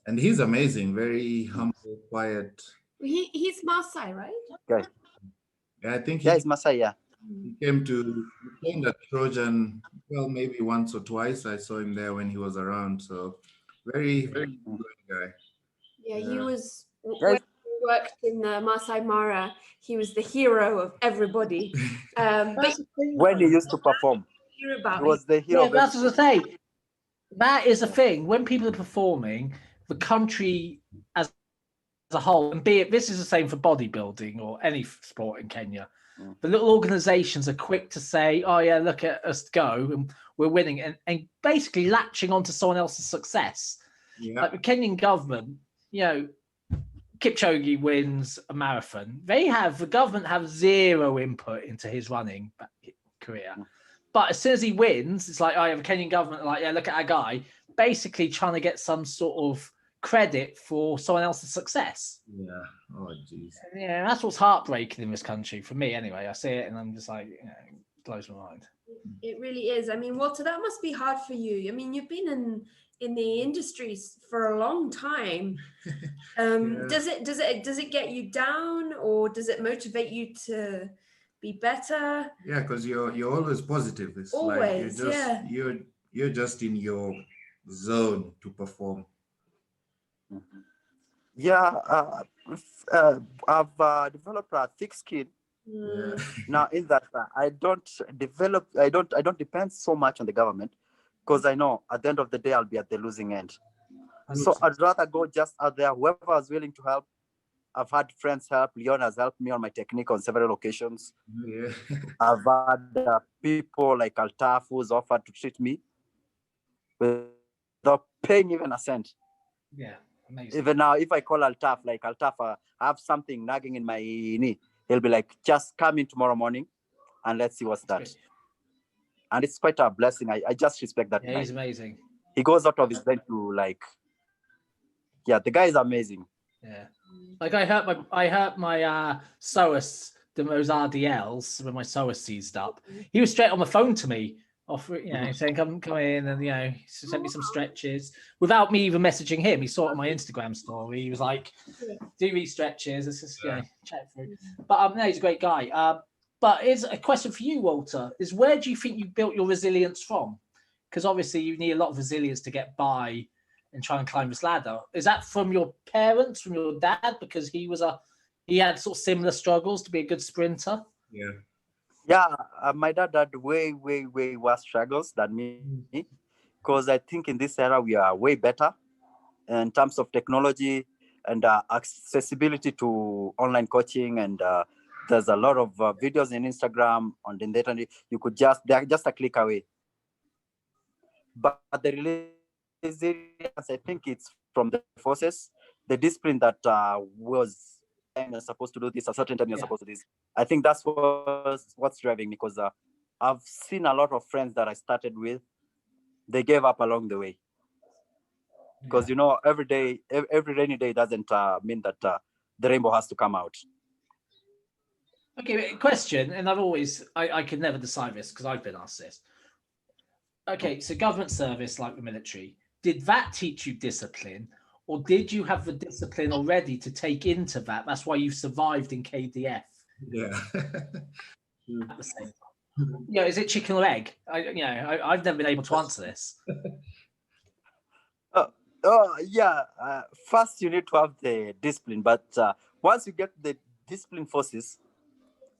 and he's amazing, very humble, quiet. He's Maasai, right? Okay. Yeah, I think he's Maasai, yeah. He came at Trojan, well, maybe once or twice. I saw him there when he was around. So very, very good guy. Yeah, he was, when he worked in the Masai Mara, he was the hero of everybody. But when he used to perform, he was the hero. Yeah, that's the thing. That is the thing. When people are performing, the country as a whole, and be it, this is the same for bodybuilding or any sport in Kenya, the little organizations are quick to say, oh yeah, look at us go, and we're winning, and basically latching onto someone else's success. Like the Kenyan government, you know, Kipchoge wins a marathon. The government have zero input into his running career. But as soon as he wins, it's like, oh, yeah, the Kenyan government, like, yeah, look at our guy, basically trying to get some sort of credit for someone else's success. Yeah. Oh, jeez. Yeah, that's what's heartbreaking in this country for me. Anyway, I see it and I'm just like, you know, it blows my mind. It really is. I mean, Walter, that must be hard for you. I mean, you've been in the industry for a long time. Does it get you down, or does it motivate you to be better? Yeah, because you're always positive. It's always, like you're just in your zone to perform. Yeah, I've developed a thick skin. Now, in that I don't depend so much on the government, because I know at the end of the day I'll be at the losing end. 100%. So I'd rather go just out there. Whoever is willing to help. I've had friends help. Leon has helped me on my technique on several occasions. Yeah. I've had people like Altaf who's offered to treat me without paying even a cent. Yeah, amazing. Even now, if I call Altaf, I have something nagging in my knee, he'll be like, just come in tomorrow morning and let's see what's that. And it's quite a blessing. I just respect that. Yeah, he's amazing. He goes out of his way to the guy is amazing. Yeah. Like I hurt my psoas, those RDLs, when my psoas seized up. He was straight on the phone to me, saying come in, and he sent me some stretches without me even messaging him. He saw it on my Instagram story. He was like, "Do these stretches." Let's just chat through. But no, he's a great guy. But here's a question for you, Walter: is where do you think you built your resilience from? Because obviously you need a lot of resilience to get by and try and climb this ladder. Is that from your parents, from your dad? Because he had sort of similar struggles to be a good sprinter. Yeah. Yeah, my dad had way worse struggles than me, because I think in this era we are way better in terms of technology and accessibility to online coaching, and there's a lot of videos in Instagram on the internet. You could they're just a click away. But the resilience, I think it's from the forces, the discipline that was you're supposed to do this, a certain time you're supposed to do this. I think that's what's driving me, because I've seen a lot of friends that I started with, they gave up along the way. Because every rainy day doesn't mean that the rainbow has to come out. Okay, question, and I could never decide this because I've been asked this. Okay, so government service, like the military, did that teach you discipline, or did you have the discipline already to take into that? That's why you survived in KDF. Yeah. At the same time. Is it chicken or egg? I've never been able to answer this. First, you need to have the discipline, but once you get the discipline forces,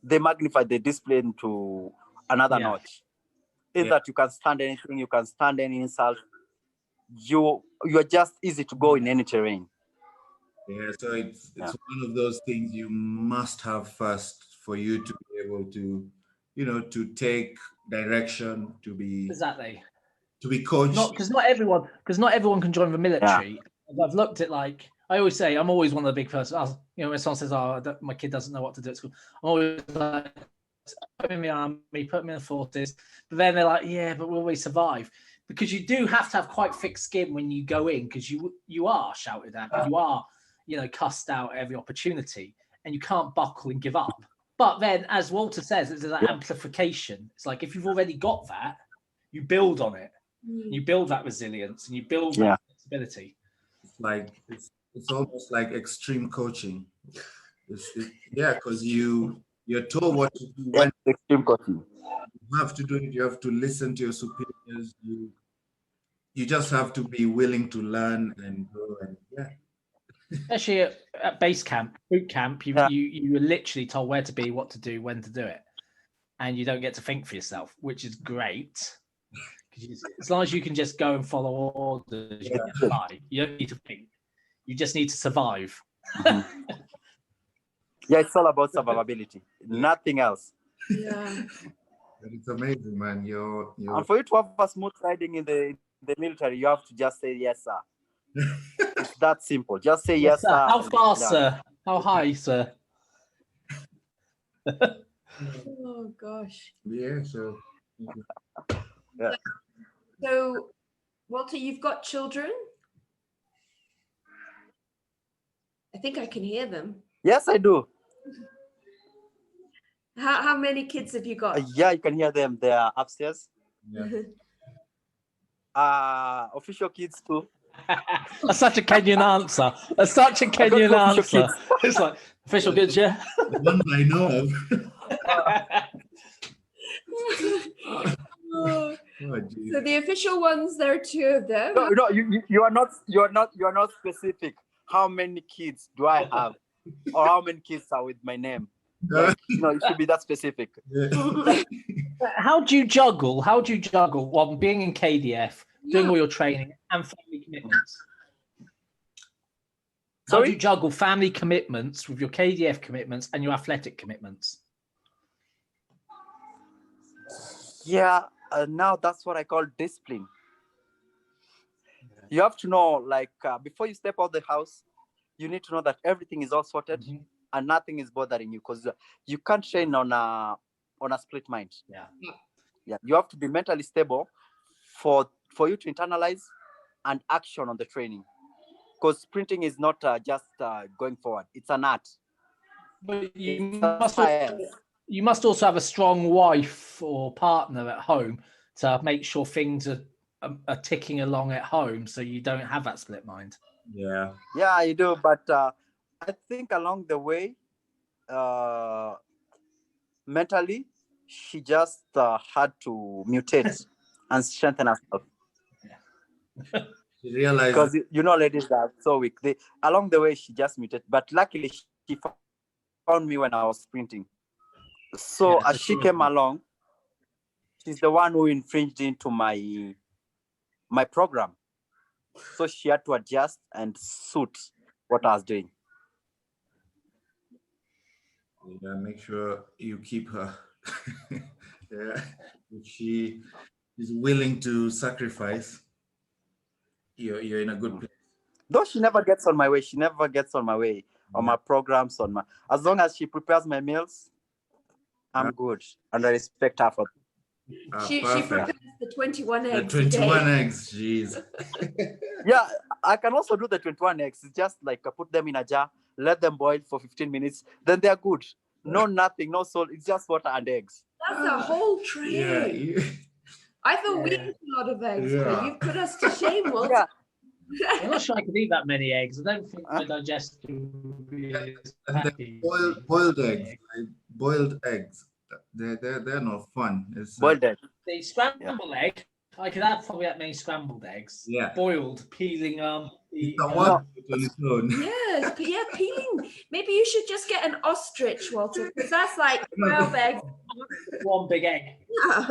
they magnify the discipline to another notch. In that you can stand anything, you can stand any insult. You're just easy to go in any terrain. Yeah, so it's one of those things you must have first for you to be able to, to take direction, to be coached. Because not everyone can join the military. Yeah. I've looked at, like, I always say, I'm always one of the big persons. When someone says, my kid doesn't know what to do at school, I'm always like, put me in the army, put me in the forces. But then they're like, yeah, but will we survive? Because you do have to have quite thick skin when you go in, because you are shouted at, you are, cussed out at every opportunity, and you can't buckle and give up. But then, as Walter says, there's that amplification. It's like, if you've already got that, you build on it. You build that resilience, and you build that flexibility. It's like it's almost like extreme coaching. Because you're told what to do. When extreme coaching. You have to do it. You have to listen to your superiors. You just have to be willing to learn and grow. And especially at base camp, boot camp, you are literally told where to be, what to do, when to do it, and you don't get to think for yourself, which is great. As long as you can just go and follow orders, you don't need to think. You just need to survive. Mm-hmm. It's all about survivability. Nothing else. Yeah. It's amazing, man. And for you to have a smooth riding in the military, you have to just say yes, sir. It's that simple. Just say yes, sir. How far, sir? How high, sir? Oh gosh. Yeah. So. Yeah. So, Walter, you've got children? I think I can hear them. Yes, I do. How many kids have you got? Yeah, you can hear them. They are upstairs. Yeah. Official kids too. That's such a Kenyan answer. That's such a Kenyan answer. It's like, official kids, yeah. The ones I know of. So the official ones, there are two of them. No, you are not specific. How many kids do I have, or how many kids are with my name? Like, it should be that specific. How do you juggle while being in KDF, doing all your training, and family commitments? How do you juggle family commitments with your KDF commitments and your athletic commitments? Now that's what I call discipline. You have to know, before you step out the house, you need to know that everything is all sorted and nothing is bothering you, because you can't train on a split mind. Yeah. You have to be mentally stable for you to internalize and action on the training, because sprinting is not just going forward. It's an art. But you must also have a strong wife or partner at home to make sure things are ticking along at home, so you don't have that split mind. Yeah, you do. But I think along the way, mentally, she just had to mutate and strengthen herself. She realized, because ladies are so weak. Along the way, she just mutated. But luckily, she found me when I was sprinting. So as she came along, she's the one who infringed into my program. So she had to adjust and suit what I was doing. Yeah, make sure you keep her. If she is willing to sacrifice, you're in a good place. Though she never gets on my way. On my programs, as long as she prepares my meals, I'm good, and I respect her for that. She prepares the 21 eggs. The 21 eggs, jeez. Yeah, I can also do the 21 eggs. It's just like I put them in a jar, let them boil for 15 minutes, then they're good. No nothing, no salt. It's just water and eggs. That's a whole tray. Yeah. I thought we ate a lot of eggs, but Yeah. you've put us to shame, Walter. Yeah. I'm not sure I could eat that many eggs. I don't think my digestion would be as And then happy. boiled eggs. Like boiled eggs. They're not fun. It's Boiled egg. The scrambled egg, I could have probably that many scrambled eggs. Yeah. Boiled, peeling it's a one on its own. Yeah, peeling. Maybe you should just get an ostrich, Walter, because that's like 12 eggs. one big egg. Yeah.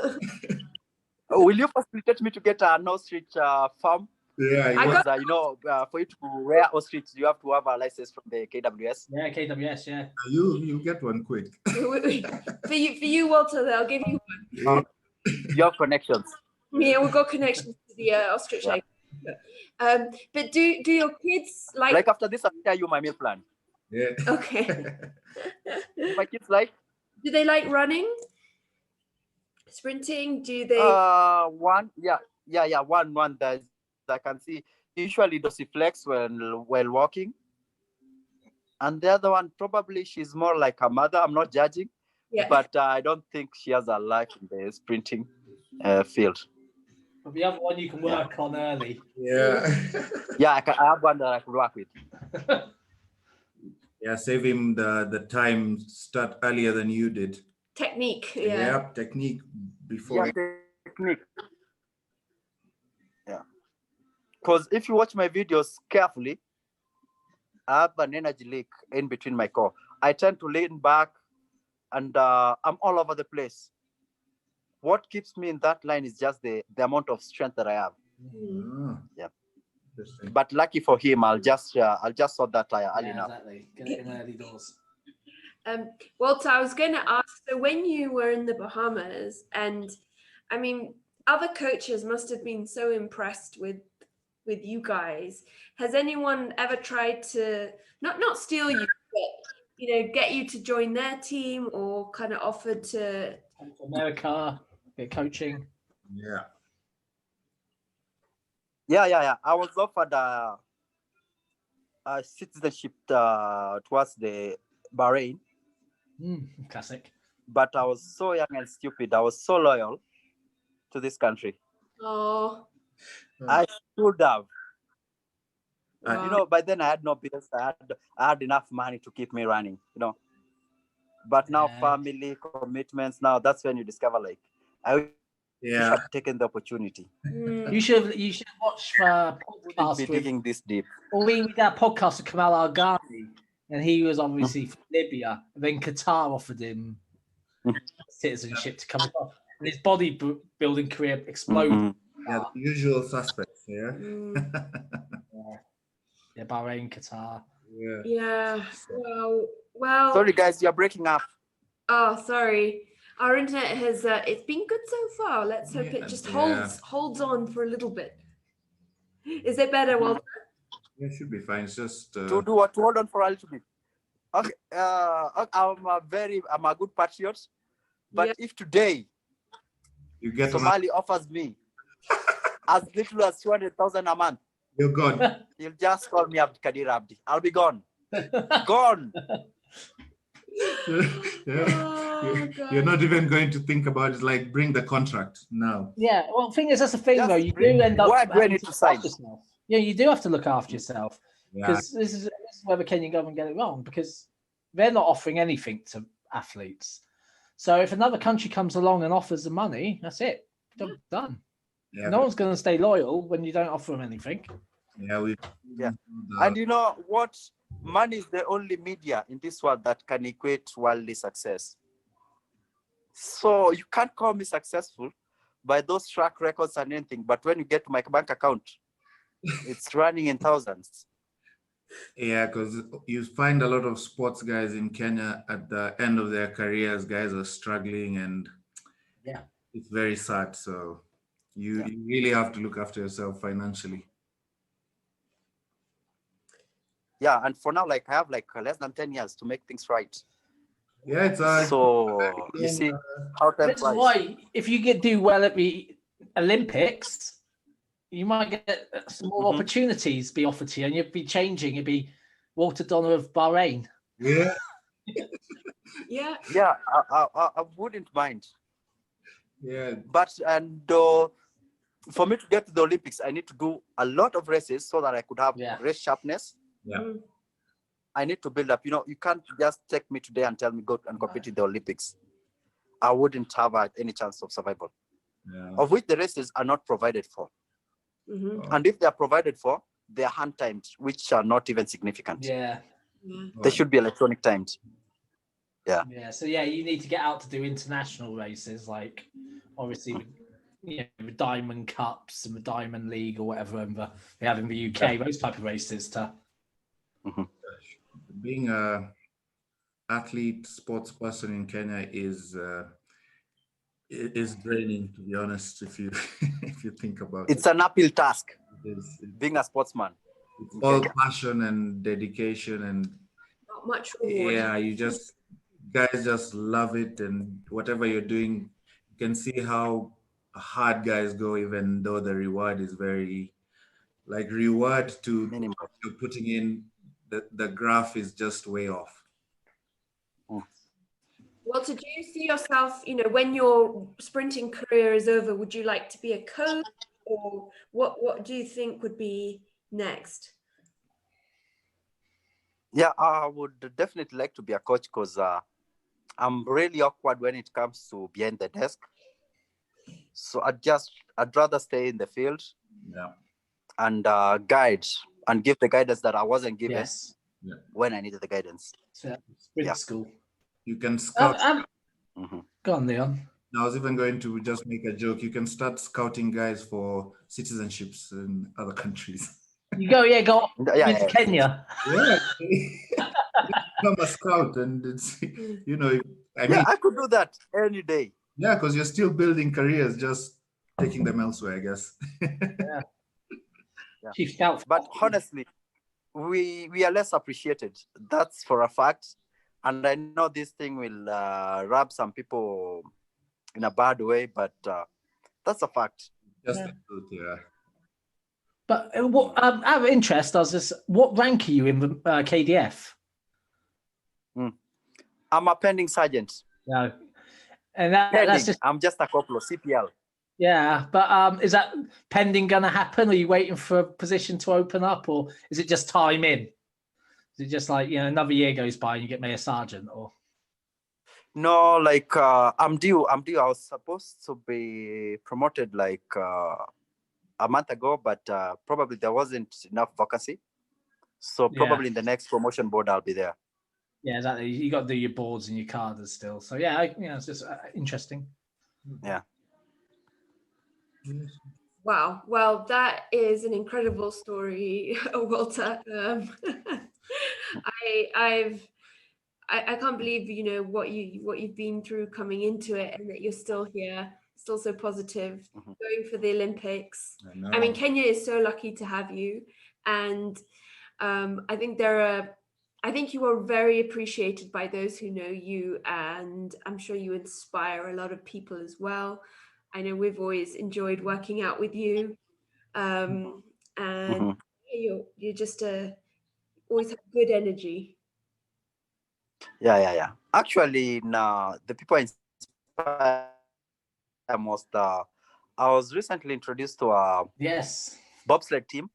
Will you facilitate me to get an ostrich farm? Yeah. I got- For you to rear ostrich, you have to have a license from the KWS. Yeah, KWS, yeah. You get one quick. for you, Walter, they'll give you Yeah. You have connections. Yeah, we've got connections to the ostrich egg. But do your kids Like after this, I'll tell you my meal plan. Yeah. Okay. My kids like Do they like running? Sprinting? Do they one that I can see usually dorsiflex while walking. And the other one, probably she's more like her mother. I'm not judging, but I don't think she has a life in the sprinting field. But the other one you can work on early. Yeah. Yeah, I have one that I could work with. Yeah, save him the time, start earlier than you did. technique? Yeah, technique before. Technique. Yeah. Because if you watch my videos carefully, I have an energy leak in between my core. I tend to lean back and I'm all over the place. What keeps me in that line is just the amount of strength that I have. Ah, Yeah. interesting. But lucky for him, I'll just sort that early enough. Exactly. Get it in early doors. Walter, I was going to ask, so when you were in the Bahamas, and I mean, other coaches must have been so impressed with you guys. Has anyone ever tried to not steal you, but get you to join their team, or kind of offered to Come to America, get coaching? Yeah. Yeah. I was offered a citizenship towards the Bahrain, Classic. but I was so young and stupid. I was so loyal to this country. Oh, I should have. wow. By then I had no bills. I had enough money to keep me running. But now family commitments. Now that's when you discover I wish I'd taken the opportunity. You should watch Wouldn't podcast be with digging this deep. we did that podcast with Kamal Al-Ghani, and he was obviously from Libya. And then Qatar offered him citizenship to come across, and his bodybuilding career exploded. Mhm. Yeah, the usual suspects. Yeah. Yeah, Bahrain, Qatar. Yeah. Yeah. Well. Sorry guys, you're breaking up. Oh, sorry. Our internet has it's been good so far. Let's hope it just holds on for a little bit. Is it better, Walter? Yeah, it should be fine. It's just To do what? To hold on for a little bit. Okay. I'm a good patriot. But if today you get Somali offers me as little as 200,000 a month, you're gone. you'll just call me Abdikadir Abdi. I'll be gone. Gone. You're not even going to think about it. Like, bring the contract now. Yeah, well, the thing is, that's the thing, Just though. You do bring- end up why do I having need to to look sign? after yourself. Yeah, you do have to look after yourself, Yeah. because this is where the Kenyan government get it wrong, because they're not offering anything to athletes. So if another country comes along and offers the money, that's it. Done. Yeah. No one's going to stay loyal when you don't offer them anything. Yeah. And you know what? Money is the only media in this world that can equate worldly success. So you can't call me successful by those track records and anything. But when you get to my bank account, it's running in thousands. Yeah, because you find a lot of sports guys in Kenya at the end of their careers, guys are struggling, and it's very sad. So you really have to look after yourself financially. Yeah, and for now, I have less than 10 years to make things right. Yeah, it's So you see how time That's flies. why if you do well at the Olympics, you might get some more opportunities be offered to you, and you'd be changing. It'd be Walter Donna of Bahrain. Yeah. Yeah. Yeah, I wouldn't mind. Yeah. But for me to get to the Olympics, I need to do a lot of races so that I could have race sharpness. Yeah. Mm. I need to build up. You can't just take me today and tell me go and compete in the Olympics. I wouldn't have any chance of survival. Yeah. Of which the races are not provided for. Mm-hmm. And if they are provided for, they are hand timed, which are not even significant. Yeah. They should be electronic timed. Yeah. Yeah. So yeah, you need to get out to do international races, like obviously the Diamond Cups and the Diamond League or whatever they have in the UK. Those type of races to. Being a athlete, sports person in Kenya is draining, to be honest. If you if you think about It's an uphill task. It's being a sportsman. It's all passion and dedication and not much reward. Yeah, guys just love it, and whatever you're doing, you can see how hard guys go, even though the reward is very reward to Minimal. what you're putting in. The graph is just way off. Walter, do you see yourself, when your sprinting career is over, would you like to be a coach, or what do you think would be next? Yeah, I would definitely like to be a coach because I'm really awkward when it comes to behind the desk. So I'd rather stay in the field and guide and give the guidance that I wasn't given when I needed the guidance. So, sprint school. You can scout. Go on, Leon. I was even going to just make a joke. You can start scouting guys for citizenships in other countries. You go into Kenya. Yeah. Become a scout, and it's I could do that any day. Yeah, because you're still building careers, just taking them elsewhere, I guess. Chief scout. But honestly, we are less appreciated. That's for a fact. And I know this thing will rub some people in a bad way, but that's a fact. Just the truth, yeah. But out of interest, what rank are you in the KDF? I'm a pending sergeant. No, and that's just. I'm just a corporal, CPL. Yeah, but is that pending going to happen? Are you waiting for a position to open up, or is it just time in? Is it just another year goes by and you get made a sergeant, or? No, I'm due. I was supposed to be promoted a month ago, but probably there wasn't enough vacancy. So probably in the next promotion board, I'll be there. Yeah, exactly. You got to do your boards and your cadres still. So it's just interesting. Yeah. Wow. Well, that is an incredible story, Walter. I can't believe what you've been through coming into it, and that you're still here, still so positive, going for the Olympics. I mean, Kenya is so lucky to have you, and I think you are very appreciated by those who know you, and I'm sure you inspire a lot of people as well. I know we've always enjoyed working out with you, and you're just always have good energy. Yeah. Actually, now the people I inspire most. I was recently introduced to a bobsled team.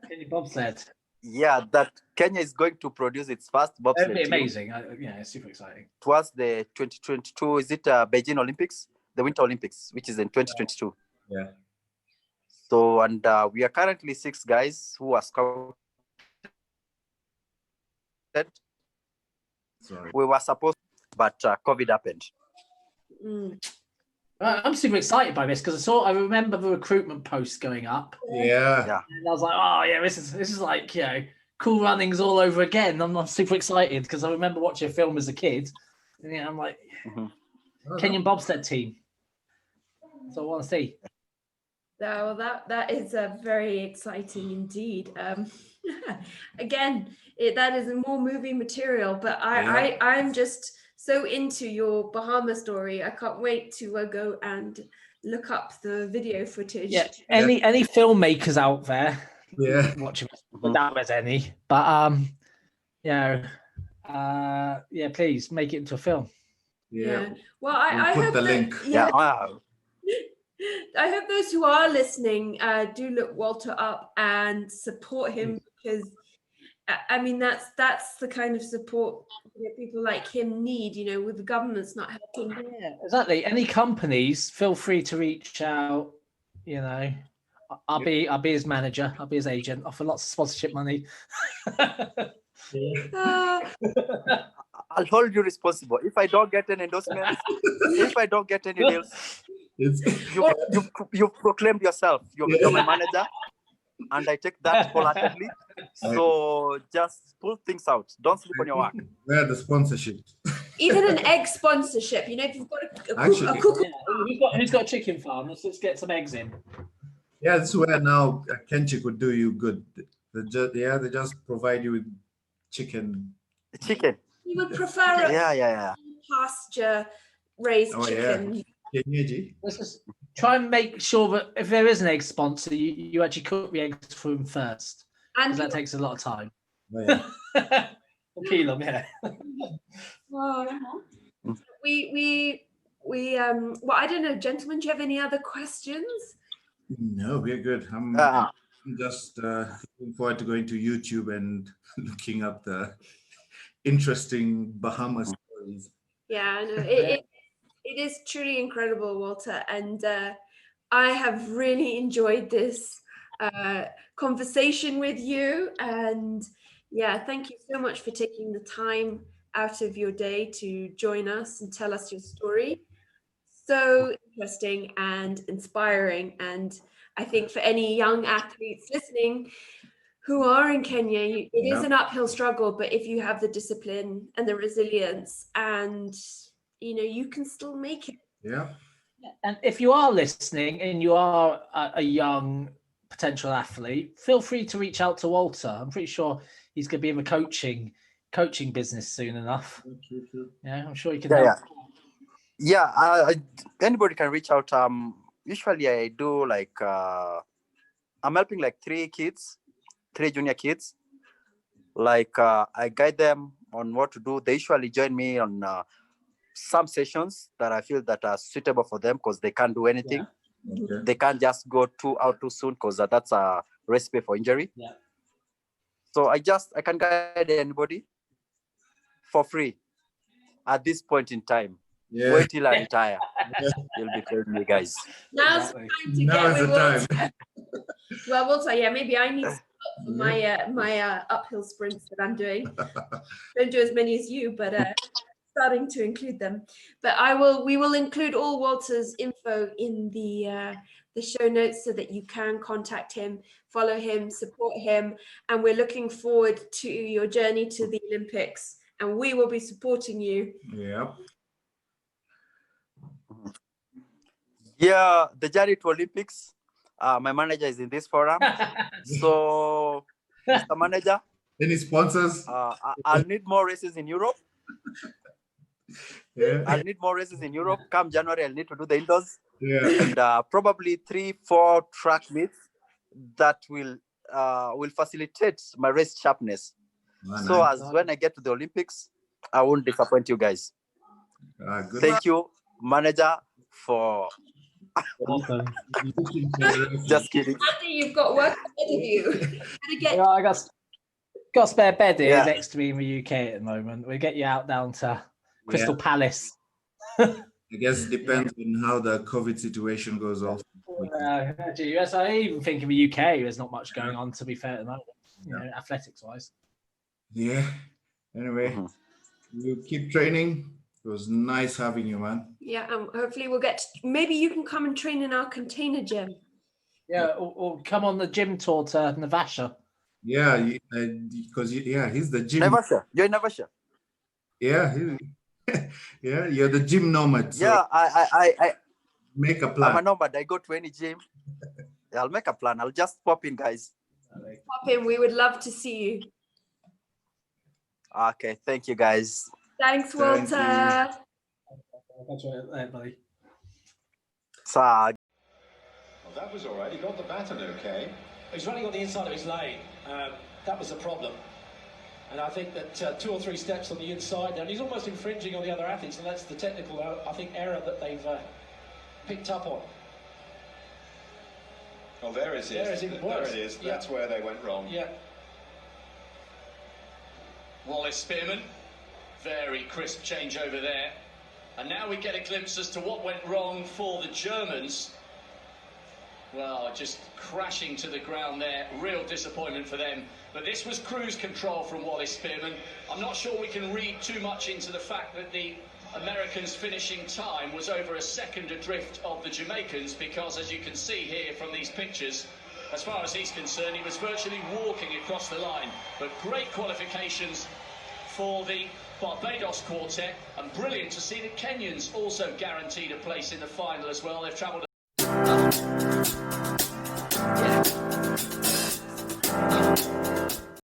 Kenya bobsled. Yeah, that Kenya is going to produce its first bobsled team. That'd be amazing. It's super exciting. Towards the 2022, is it Beijing Olympics? The Winter Olympics, which is in 2022. Yeah. So, and we are currently 6 guys who are scouted. Sorry. We were supposed, but COVID happened. I'm super excited by this because I remember the recruitment posts going up. Yeah. And I was like, oh yeah, this is like cool runnings all over again. I'm super excited because I remember watching a film as a kid. And I'm like, Kenyan bobsled team. So I want to see. Well, that is very exciting indeed. Again, that is more movie material, but I'm just so into your Bahama story. I can't wait to go and look up the video footage. Yeah, any filmmakers out there? Yeah, watching without there's any, but please make it into a film. Yeah. Well, We'll I put hope the that, link. Yeah. Wow. I hope those who are listening do look Walter up and support him, because I mean that's the kind of support that people like him need, with the government's not helping. Yeah, exactly. Any companies, feel free to reach out. I'll be his manager. I'll be his agent. Offer lots of sponsorship money. I'll hold you responsible if I don't get an endorsement. If I don't get any deals, you proclaimed yourself. You're my manager, and I take that wholeheartedly. So just pull things out. Don't sleep on your work. Where are the sponsorship? Even an egg sponsorship, if you've got a cook. Who's got a chicken farm? Let's get some eggs in. Yeah, this is where now Kenchi could do you good. They just provide you with chicken. Chicken. You would prefer a pasture raised chicken. Yeah. Let's just try and make sure that if there is an egg sponsor, you actually cook the eggs for him first, because that takes a lot of time. Oh, yeah. Peel them, yeah. Well, well, I don't know, gentlemen, do you have any other questions? No, we're good. I'm just looking forward to going to YouTube and looking up the interesting Bahamas stories. Yeah, I know. It is truly incredible, Walter, and I have really enjoyed this conversation with you. And thank you so much for taking the time out of your day to join us and tell us your story. So interesting and inspiring. And I think for any young athletes listening who are in Kenya, it is an uphill struggle, but if you have the discipline and the resilience, and you can still make it. Yeah. And if you are listening and you are a young potential athlete, feel free to reach out to Walter. I'm pretty sure he's going to be in the coaching business soon enough. True. Yeah, I'm sure he can help. Yeah, anybody can reach out. Usually I do I'm helping like three junior kids. I guide them on what to do. They usually join me on some sessions that I feel that are suitable for them, because they can't do anything. Yeah. Okay. They can't just go out too soon, because that's a recipe for injury. Yeah. So I can guide anybody for free at this point in time. Yeah. Wait till I retire. You'll be paying me, guys. Now's the time to get time. Well, Walter, maybe I need some help for my uphill sprints that I'm doing. Don't do as many as you, but starting to include them. But we will include all Walter's info in the show notes, so that you can contact him, follow him, support him, and we're looking forward to your journey to the Olympics, and we will be supporting you. Yeah. Yeah, the journey to Olympics. My manager is in this forum. So, Mr. Manager, Any sponsors? I'll need more races in Europe. Yeah. I'll need more races in Europe. Come January, I'll need to do the indoors. Yeah. And probably 3-4 track meets that will facilitate my race sharpness. So Nice. as when I get to the Olympics, I won't disappoint you guys. Good. Thank you, manager, for just kidding. Andy, you've got work ahead of you. I got a spare bed here next to me in the UK at the moment. We'll get you out down to Crystal Palace. I guess it depends on how the COVID situation goes off. Yes, I even think in the UK there's not much going on, to be fair, at the moment, athletics wise. Yeah. Anyway, you keep training. It was nice having you, man. Yeah, hopefully we'll maybe you can come and train in our container gym. Yeah, or come on the gym tour to Navasha. Yeah, because he's the gym. Navasha, you're in Navasha. Yeah, you're the gym nomad. So Yeah, I make a plan. I'm a nomad. I go to any gym. I'll make a plan. I'll just pop in, guys. Pop in. We would love to see you. Okay, thank you, guys. Thanks, Walter. Thank That's right, buddy. So, well, that was all right. He got the baton okay. He's running on the inside of his lane. That was the problem. And I think that 2 or 3 steps on the inside, and he's almost infringing on the other athletes, and that's the technical, I think, error that they've picked up on. Oh, there it is. There it is. That's where they went wrong. Yeah. Wallace Spearman, very crisp changeover there. And now we get a glimpse as to what went wrong for the Germans. Well, just crashing to the ground there, real disappointment for them. But this was cruise control from Wallace Spearman. I'm not sure we can read too much into the fact that the Americans' finishing time was over a second adrift of the Jamaicans, because as you can see here from these pictures, as far as he's concerned, he was virtually walking across the line. But great qualifications for the Barbados quartet, and brilliant to see the Kenyans also guaranteed a place in the final as well. They've travelled. Yeah.